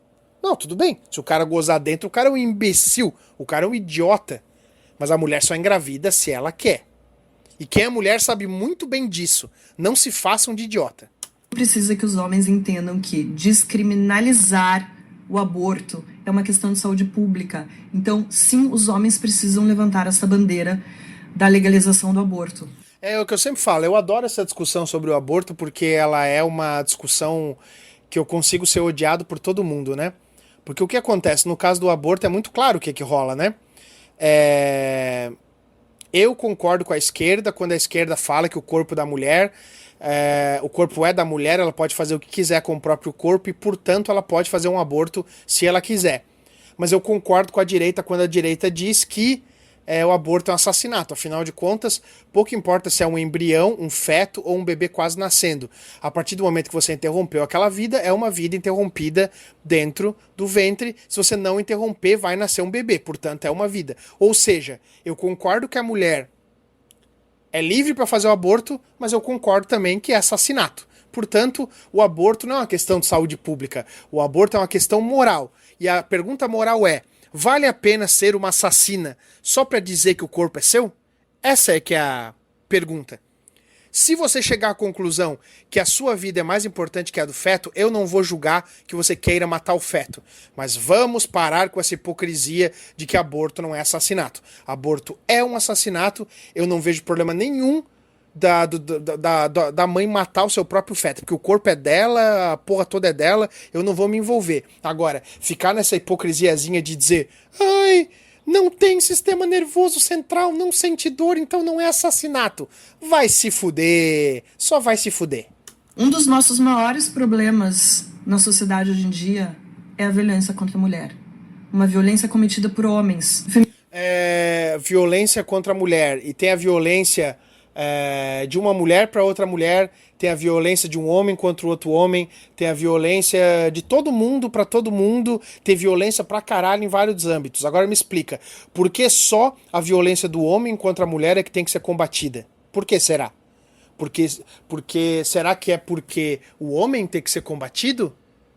Não, tudo bem. Se o cara gozar dentro, o cara é um imbecil. O cara é um idiota. Mas a mulher só engravida se ela quer. E quem é mulher sabe muito bem disso. Não se façam de idiota. Precisa que os homens entendam que descriminalizar o aborto é uma questão de saúde pública. Então, sim, os homens precisam levantar essa bandeira da legalização do aborto. É o que eu sempre falo, eu adoro essa discussão sobre o aborto porque ela é uma discussão que eu consigo ser odiado por todo mundo, né? Porque o que acontece no caso do aborto é muito claro o que rola, né? Eu concordo com a esquerda quando a esquerda fala que o corpo da mulher, o corpo é da mulher, ela pode fazer o que quiser com o próprio corpo e, portanto, ela pode fazer um aborto se ela quiser. Mas eu concordo com a direita quando a direita diz que o aborto é um assassinato. Afinal de contas, pouco importa se é um embrião, um feto ou um bebê quase nascendo. A partir do momento que você interrompeu aquela vida, é uma vida interrompida dentro do ventre. Se você não interromper, vai nascer um bebê. Portanto, é uma vida. Ou seja, eu concordo que a mulher é livre para fazer o aborto, mas eu concordo também que é assassinato. Portanto, o aborto não é uma questão de saúde pública. O aborto é uma questão moral. E a pergunta moral é: vale a pena ser uma assassina só para dizer que o corpo é seu? Essa é que é a pergunta. Se você chegar à conclusão que a sua vida é mais importante que a do feto, eu não vou julgar que você queira matar o feto. Mas vamos parar com essa hipocrisia de que aborto não é assassinato. Aborto é um assassinato, eu não vejo problema nenhum da mãe matar o seu próprio feto, porque o corpo é dela, a porra toda é dela, eu não vou me envolver. Agora, ficar nessa hipocrisiazinha de dizer, ai, não tem sistema nervoso central, não sente dor, então não é assassinato. Vai se fuder, só vai se fuder. Um dos nossos maiores problemas na sociedade hoje em dia é a violência contra a mulher. Uma violência cometida por homens. Violência contra a mulher, e tem a violência de uma mulher para outra mulher, tem a violência de um homem contra o outro homem, tem a violência de todo mundo para todo mundo, tem violência pra caralho em vários âmbitos. Agora me explica, por que só a violência do homem contra a mulher é que tem que ser combatida? Por que será? Porque será que é porque o homem tem que ser combatido?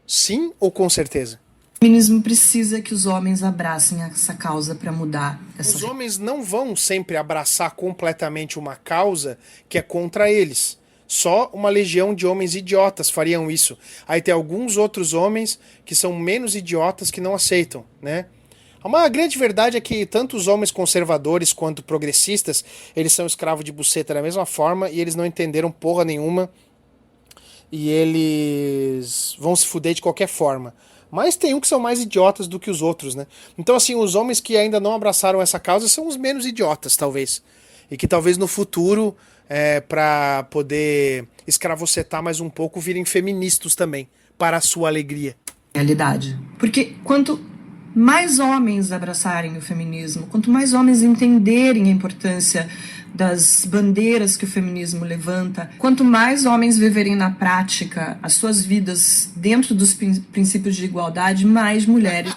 Sim ou com certeza? O feminismo precisa que os homens abracem essa causa para mudar essa... Os homens não vão sempre abraçar completamente uma causa que é contra eles. Só uma legião de homens idiotas fariam isso. Aí tem alguns outros homens que são menos idiotas que não aceitam, né? Uma grande verdade é que tanto os homens conservadores quanto progressistas, eles são escravos de buceta da mesma forma e eles não entenderam porra nenhuma e eles vão se fuder de qualquer forma. Mas tem um que são mais idiotas do que os outros, né? Então, assim, os homens que ainda não abraçaram essa causa são os menos idiotas, talvez. E que talvez no futuro, para poder escravocetar mais um pouco, virem feministas também, para a sua alegria. Realidade. Porque quanto mais homens abraçarem o feminismo, quanto mais homens entenderem a importância das bandeiras que o feminismo levanta, quanto mais homens viverem na prática as suas vidas dentro dos princípios de igualdade, mais mulheres...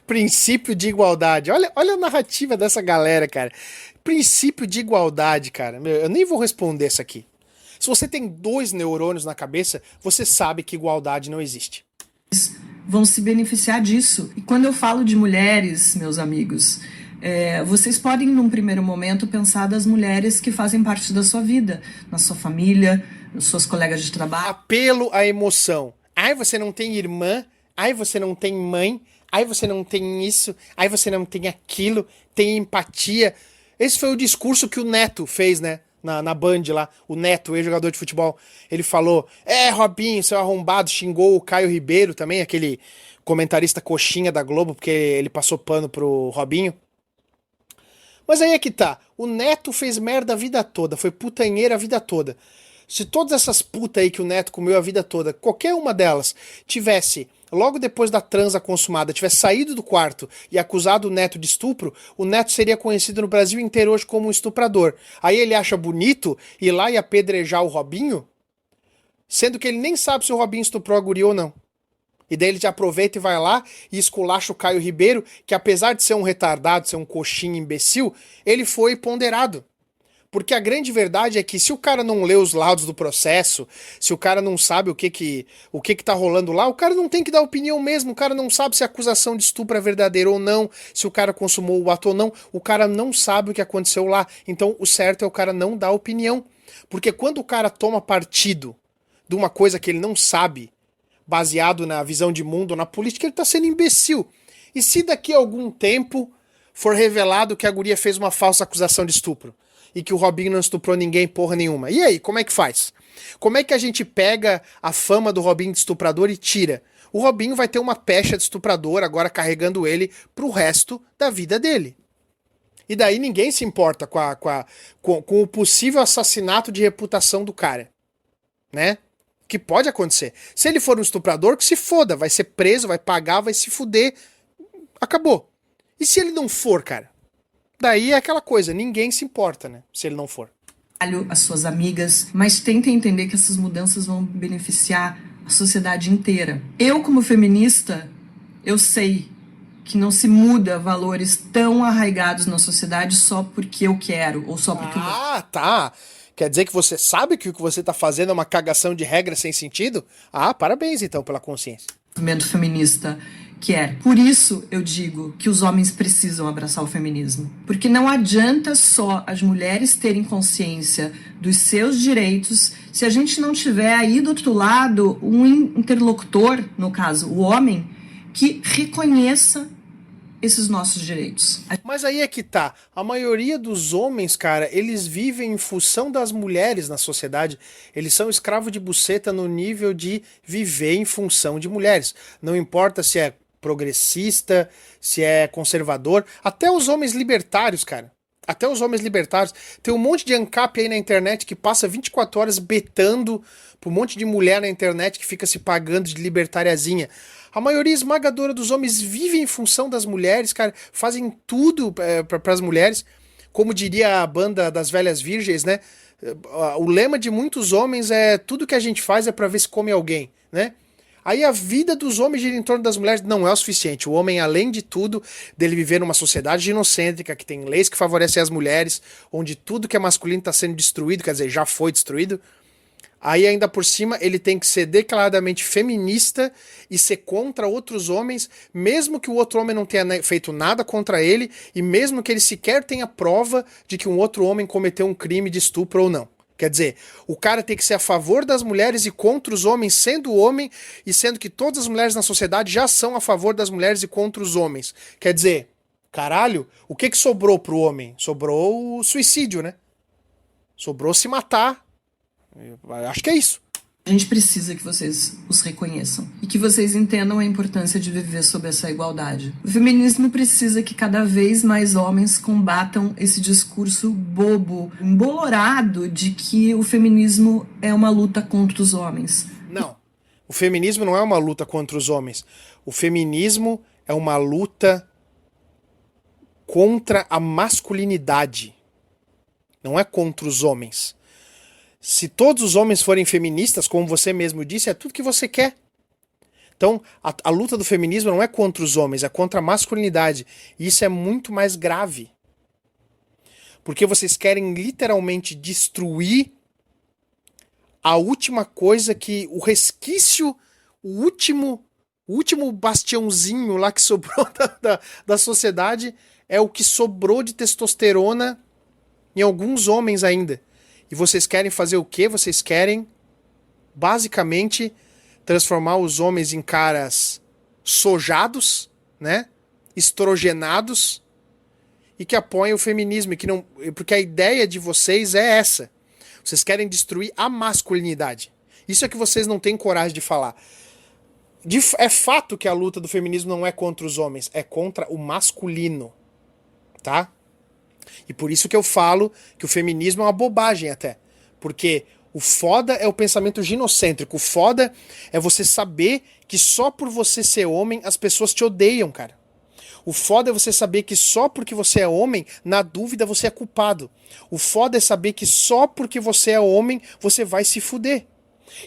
Princípio de igualdade. Olha a narrativa dessa galera, cara. Princípio de igualdade, cara. Meu, eu nem vou responder isso aqui. Se você tem 2 neurônios na cabeça, você sabe que igualdade não existe. Vão se beneficiar disso. E quando eu falo de mulheres, meus amigos... vocês podem, num primeiro momento, pensar das mulheres que fazem parte da sua vida, na sua família, nas suas colegas de trabalho. Apelo à emoção. Ai, você não tem irmã, ai, você não tem mãe, ai, você não tem isso, ai, você não tem aquilo, tem empatia. Esse foi o discurso que o Neto fez, né? Na Band lá, o Neto, ex-jogador de futebol. Ele falou, Robinho, seu arrombado, xingou o Caio Ribeiro também, aquele comentarista coxinha da Globo, porque ele passou pano pro Robinho. Mas aí é que tá, o Neto fez merda a vida toda, foi putanheira a vida toda. Se todas essas putas aí que o Neto comeu a vida toda, qualquer uma delas tivesse, logo depois da transa consumada, tivesse saído do quarto e acusado o Neto de estupro, o Neto seria conhecido no Brasil inteiro hoje como um estuprador. Aí ele acha bonito ir lá e apedrejar o Robinho, sendo que ele nem sabe se o Robinho estuprou a guria ou não. E daí ele já aproveita e vai lá e esculacha o Caio Ribeiro, que apesar de ser um retardado, ser um coxinha imbecil, ele foi ponderado. Porque a grande verdade é que se o cara não lê os laudos do processo, se o cara não sabe o que tá rolando lá, o cara não tem que dar opinião mesmo, o cara não sabe se a acusação de estupro é verdadeira ou não, se o cara consumou o ato ou não, o cara não sabe o que aconteceu lá. Então o certo é o cara não dar opinião. Porque quando o cara toma partido de uma coisa que ele não sabe, baseado na visão de mundo, na política, ele tá sendo imbecil. E se daqui a algum tempo for revelado que a guria fez uma falsa acusação de estupro e que o Robinho não estuprou ninguém porra nenhuma, e aí, como é que faz? Como é que a gente pega a fama do Robinho de estuprador e tira? O Robinho vai ter uma pecha de estuprador agora carregando ele pro resto da vida dele. E daí ninguém se importa com o possível assassinato de reputação do cara, né? Que pode acontecer. Se ele for um estuprador, que se foda, vai ser preso, vai pagar, vai se fuder, acabou. E se ele não for, cara? Daí é aquela coisa, ninguém se importa, né? Se ele não for. As suas amigas, mas tentem entender que essas mudanças vão beneficiar a sociedade inteira. Eu, como feminista, eu sei que não se muda valores tão arraigados na sociedade só porque eu quero, ou só porque tá. Quer dizer que você sabe que o que você tá fazendo é uma cagação de regra sem sentido? Ah, parabéns então pela consciência. O movimento feminista, quer. Por isso eu digo que os homens precisam abraçar o feminismo. Porque não adianta só as mulheres terem consciência dos seus direitos se a gente não tiver aí do outro lado um interlocutor, no caso o homem, que reconheça esses nossos direitos. Mas aí é que tá. A maioria dos homens, cara, eles vivem em função das mulheres na sociedade. Eles são escravos de buceta no nível de viver em função de mulheres. Não importa se é progressista, se é conservador. Até os homens libertários, cara. Até os homens libertários. Tem um monte de ANCAP aí na internet que passa 24 horas betando pra um monte de mulher na internet que fica se pagando de libertariazinha. A maioria esmagadora dos homens vive em função das mulheres, cara, fazem tudo para as mulheres, como diria a banda das velhas virgens, né? O lema de muitos homens é tudo que a gente faz é para ver se come alguém, né? Aí a vida dos homens gira em torno das mulheres não é o suficiente. O homem, além de tudo, dele viver numa sociedade ginocêntrica, que tem leis que favorecem as mulheres, onde tudo que é masculino está sendo destruído, quer dizer, já foi destruído. Aí ainda por cima ele tem que ser declaradamente feminista e ser contra outros homens, mesmo que o outro homem não tenha feito nada contra ele e mesmo que ele sequer tenha prova de que um outro homem cometeu um crime de estupro ou não. Quer dizer, o cara tem que ser a favor das mulheres e contra os homens, sendo homem e sendo que todas as mulheres na sociedade já são a favor das mulheres e contra os homens. Quer dizer, caralho, o que sobrou pro homem? Sobrou o suicídio, né? Sobrou se matar. Acho que é isso. A gente precisa que vocês os reconheçam e que vocês entendam a importância de viver sob essa igualdade. O feminismo precisa que cada vez mais homens combatam esse discurso bobo, embolorado de que o feminismo é uma luta contra os homens. Não, o feminismo não é uma luta contra os homens. O feminismo é uma luta contra a masculinidade. Não é contra os homens. Se todos os homens forem feministas, como você mesmo disse, é tudo que você quer. Então, a luta do feminismo não é contra os homens, é contra a masculinidade. E isso é muito mais grave. Porque vocês querem literalmente destruir a última coisa que... O resquício, o último bastiãozinho lá que sobrou da sociedade é o que sobrou de testosterona em alguns homens ainda. E vocês querem fazer o quê? Vocês querem, basicamente, transformar os homens em caras sojados, né? Estrogenados, e que apoiam o feminismo. E que não, porque a ideia de vocês é essa. Vocês querem destruir a masculinidade. Isso é que vocês não têm coragem de falar. É fato que a luta do feminismo não é contra os homens, é contra o masculino. Tá? E por isso que eu falo que o feminismo é uma bobagem até. Porque o foda é o pensamento ginocêntrico. O foda é você saber que só por você ser homem as pessoas te odeiam, cara. O foda é você saber que só porque você é homem, na dúvida você é culpado. O foda é saber que só porque você é homem você vai se fuder.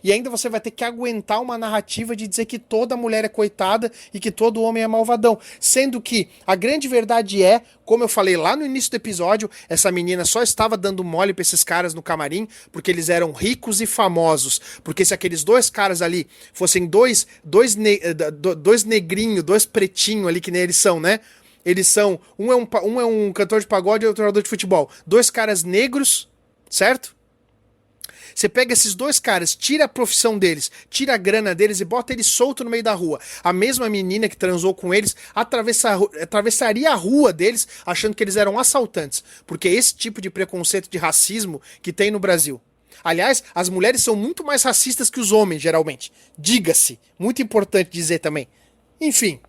E ainda você vai ter que aguentar uma narrativa de dizer que toda mulher é coitada e que todo homem é malvadão. Sendo que a grande verdade é, como eu falei lá no início do episódio, essa menina só estava dando mole pra esses caras no camarim porque eles eram ricos e famosos. Porque se aqueles dois caras ali fossem dois negrinhos, dois pretinhos ali, que nem eles são, né? Eles são, um é um cantor de pagode e outro jogador de futebol. Dois caras negros, certo? Você pega esses dois caras, tira a profissão deles, tira a grana deles e bota eles solto no meio da rua. A mesma menina que transou com eles atravessaria a rua deles achando que eles eram assaltantes. Porque é esse tipo de preconceito de racismo que tem no Brasil. Aliás, as mulheres são muito mais racistas que os homens, geralmente. Diga-se. Muito importante dizer também. Enfim.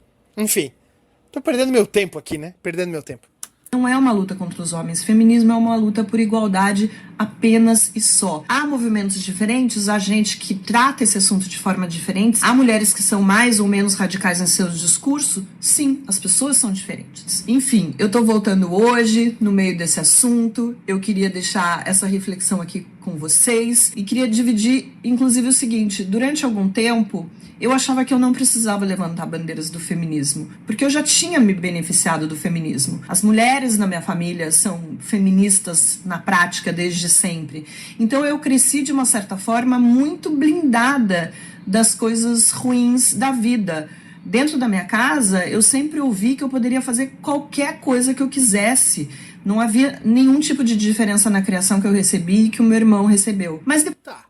Tô perdendo meu tempo aqui, né? Perdendo meu tempo. Não é uma luta contra os homens. Feminismo é uma luta por igualdade apenas e só. Há movimentos diferentes, há gente que trata esse assunto de forma diferente. Há mulheres que são mais ou menos radicais em seu discurso. Sim, as pessoas são diferentes. Enfim, eu tô voltando hoje, no meio desse assunto. Eu queria deixar essa reflexão aqui com vocês e queria dividir, inclusive, o seguinte. Durante algum tempo, eu achava que eu não precisava levantar bandeiras do feminismo, porque eu já tinha me beneficiado do feminismo. As mulheres na minha família são feministas na prática desde sempre. Então eu cresci, de uma certa forma, muito blindada das coisas ruins da vida. Dentro da minha casa, eu sempre ouvi que eu poderia fazer qualquer coisa que eu quisesse. Não havia nenhum tipo de diferença na criação que eu recebi e que o meu irmão recebeu. Mas Tá.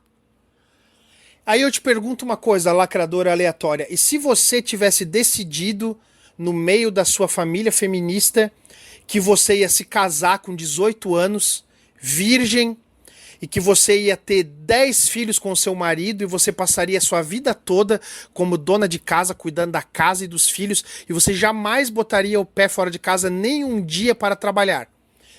Aí eu te pergunto uma coisa, lacradora aleatória. E se você tivesse decidido, no meio da sua família feminista, que você ia se casar com 18 anos, virgem, e que você ia ter 10 filhos com o seu marido e você passaria a sua vida toda como dona de casa, cuidando da casa e dos filhos, e você jamais botaria o pé fora de casa nem um dia para trabalhar.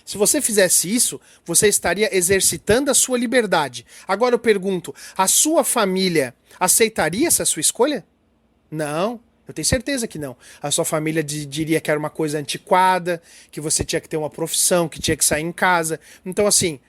Se você fizesse isso, você estaria exercitando a sua liberdade. Agora eu pergunto, a sua família aceitaria essa sua escolha? Não, eu tenho certeza que não. A sua família diria que era uma coisa antiquada, que você tinha que ter uma profissão, que tinha que sair em casa. Então assim,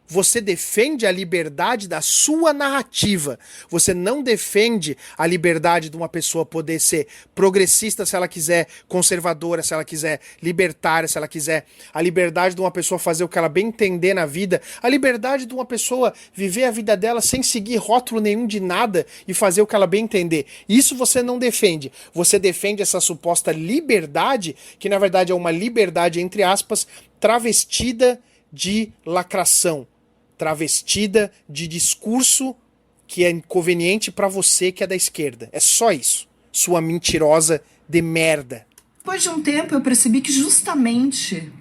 você defende a liberdade da sua narrativa. Você não defende a liberdade de uma pessoa poder ser progressista se ela quiser, conservadora se ela quiser, libertária se ela quiser. A liberdade de uma pessoa fazer o que ela bem entender na vida. A liberdade de uma pessoa viver a vida dela sem seguir rótulo nenhum de nada e fazer o que ela bem entender. Isso você não defende. Você defende essa suposta liberdade, que na verdade é uma liberdade, entre aspas, travestida de lacração. Travestida de discurso que é inconveniente pra você que é da esquerda. É só isso. Sua mentirosa de merda. depois de um tempo eu percebi que justamente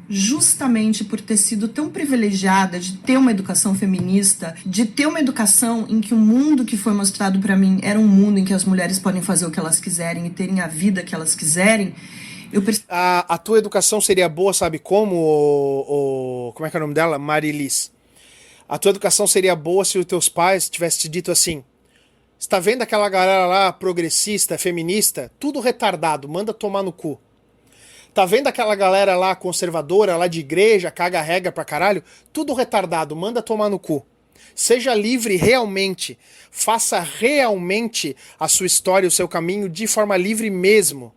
por ter sido tão privilegiada de ter uma educação feminista, de ter uma educação em que o mundo que foi mostrado pra mim era um mundo em que as mulheres podem fazer o que elas quiserem e terem a vida que elas quiserem, a tua educação seria boa, sabe como? Como é que é o nome dela? Marilis. A tua educação seria boa se os teus pais tivessem te dito assim: você tá vendo aquela galera lá progressista, feminista? Tudo retardado, manda tomar no cu. Tá vendo aquela galera lá conservadora, lá de igreja, caga regra pra caralho? Tudo retardado, manda tomar no cu. Seja livre realmente. Faça realmente a sua história, o seu caminho de forma livre mesmo.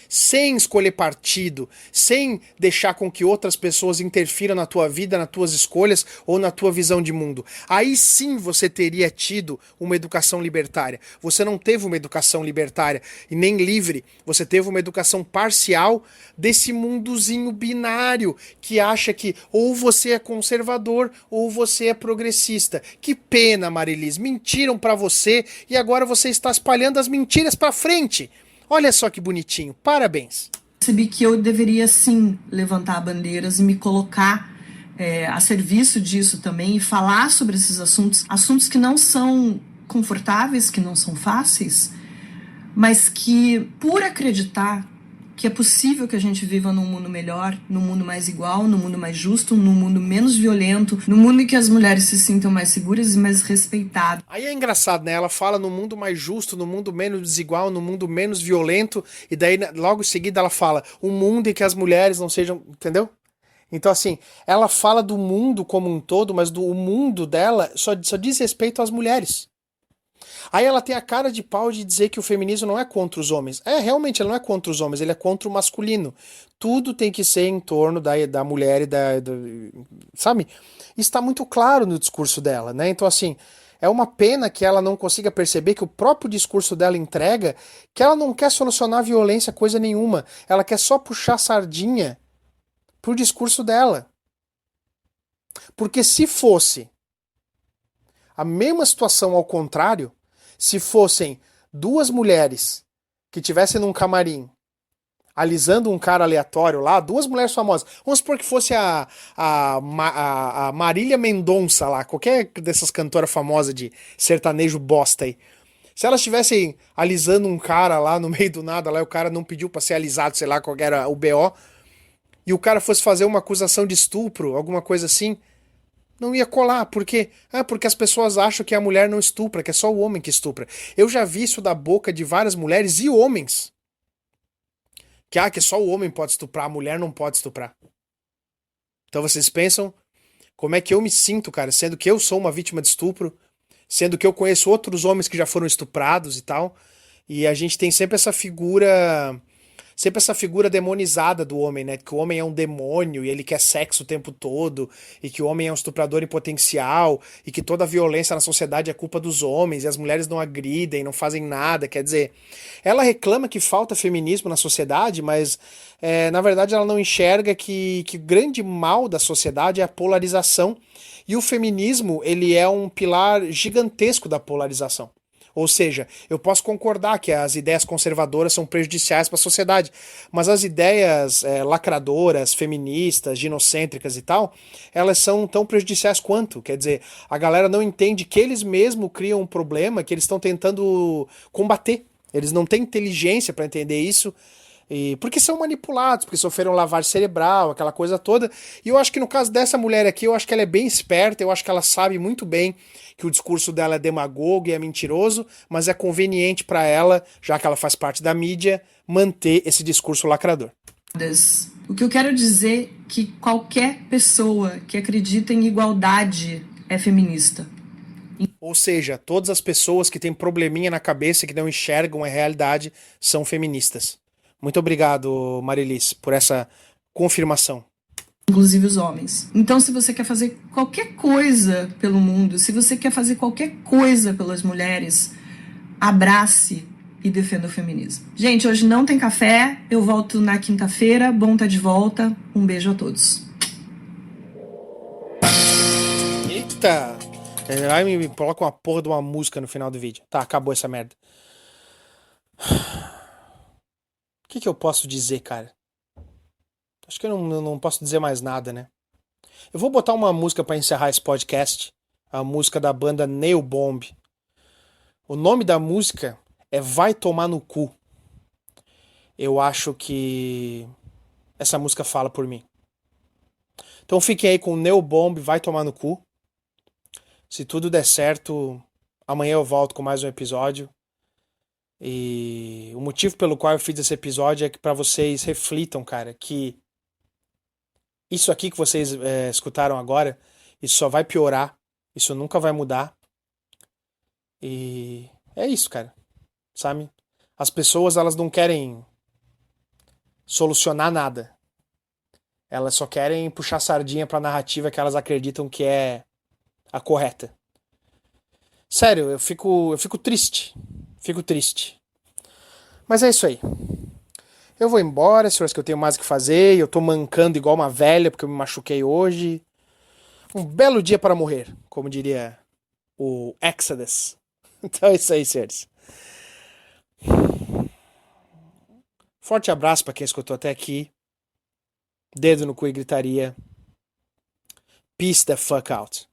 Sem escolher partido, sem deixar com que outras pessoas interfiram na tua vida, nas tuas escolhas ou na tua visão de mundo. Aí sim você teria tido uma educação libertária. Você não teve uma educação libertária e nem livre. Você teve uma educação parcial desse mundozinho binário que acha que ou você é conservador ou você é progressista. Que pena, Marilis. Mentiram pra você e agora você está espalhando as mentiras pra frente. Olha só que bonitinho, parabéns. Percebi que eu deveria sim levantar bandeiras e me colocar a serviço disso também e falar sobre esses assuntos que não são confortáveis, que não são fáceis, mas que por acreditar que é possível que a gente viva num mundo melhor, num mundo mais igual, num mundo mais justo, num mundo menos violento, num mundo em que as mulheres se sintam mais seguras e mais respeitadas. Aí é engraçado, né? Ela fala no mundo mais justo, no mundo menos desigual, no mundo menos violento, e daí logo em seguida ela fala um mundo em que as mulheres não sejam... Entendeu? Então assim, ela fala do mundo como um todo, mas o mundo dela só diz respeito às mulheres. Aí ela tem a cara de pau de dizer que o feminismo não é contra os homens. Realmente, ele não é contra os homens, ele é contra o masculino. Tudo tem que ser em torno da mulher e sabe? Isso tá muito claro no discurso dela, né? Então, assim, é uma pena que ela não consiga perceber que o próprio discurso dela entrega que ela não quer solucionar a violência, coisa nenhuma. Ela quer só puxar sardinha pro discurso dela. Porque se fosse a mesma situação ao contrário, se fossem duas mulheres que estivessem num camarim alisando um cara aleatório lá, duas mulheres famosas, vamos supor que fosse a Marília Mendonça lá, qualquer dessas cantoras famosas de sertanejo bosta aí. Se elas estivessem alisando um cara lá no meio do nada, lá o cara não pediu pra ser alisado, sei lá qual era o BO, e o cara fosse fazer uma acusação de estupro, alguma coisa assim, não ia colar, porque as pessoas acham que a mulher não estupra, que é só o homem que estupra. Eu já vi isso da boca de várias mulheres e homens. Que só o homem pode estuprar, a mulher não pode estuprar. Então vocês pensam como é que eu me sinto, cara, sendo que eu sou uma vítima de estupro, sendo que eu conheço outros homens que já foram estuprados e tal, e a gente tem sempre essa figura sempre essa figura demonizada do homem, né? Que o homem é um demônio e ele quer sexo o tempo todo, e que o homem é um estuprador em potencial, e que toda a violência na sociedade é culpa dos homens, e as mulheres não agridem, não fazem nada. Quer dizer, ela reclama que falta feminismo na sociedade, mas na verdade ela não enxerga que o grande mal da sociedade é a polarização, e o feminismo ele é um pilar gigantesco da polarização. Ou seja, eu posso concordar que as ideias conservadoras são prejudiciais para a sociedade, mas as ideias lacradoras, feministas, ginocêntricas e tal, elas são tão prejudiciais quanto. Quer dizer, a galera não entende que eles mesmos criam um problema que eles estão tentando combater. Eles não têm inteligência para entender isso. Porque são manipulados, porque sofreram lavagem cerebral, aquela coisa toda. E eu acho que no caso dessa mulher aqui, eu acho que ela é bem esperta, eu acho que ela sabe muito bem que o discurso dela é demagogo e é mentiroso, mas é conveniente para ela, já que ela faz parte da mídia, manter esse discurso lacrador. O que eu quero dizer é que qualquer pessoa que acredita em igualdade é feminista. Ou seja, todas as pessoas que têm probleminha na cabeça e que não enxergam a realidade são feministas. Muito obrigado, Marilis, por essa confirmação. Inclusive os homens. Então, se você quer fazer qualquer coisa pelo mundo, se você quer fazer qualquer coisa pelas mulheres, abrace e defenda o feminismo. Gente, hoje não tem café, eu volto na quinta-feira, bom tá de volta, um beijo a todos. Eita! Aí me coloca uma porra de uma música no final do vídeo. Tá, acabou essa merda. O que eu posso dizer, cara? Acho que eu não posso dizer mais nada, né? Eu vou botar uma música pra encerrar esse podcast. A música da banda Nail Bomb. O nome da música é Vai Tomar no Cu. Eu acho que essa música fala por mim. Então fiquem aí com o Nail Bomb, Vai Tomar no Cu. Se tudo der certo, amanhã eu volto com mais um episódio. E o motivo pelo qual eu fiz esse episódio é que para vocês reflitam, cara, que isso aqui que vocês escutaram agora, isso só vai piorar, isso nunca vai mudar. E é isso, cara, sabe? As pessoas, elas não querem solucionar nada. Elas só querem puxar sardinha pra narrativa que elas acreditam que é a correta. Sério, eu fico triste. Fico triste. Mas é isso aí. Eu vou embora, senhores, que eu tenho mais o que fazer. Eu tô mancando igual uma velha porque eu me machuquei hoje. Um belo dia para morrer, como diria o Exodus. Então é isso aí, senhores. Forte abraço para quem escutou até aqui. Dedo no cu e gritaria. Peace the fuck out.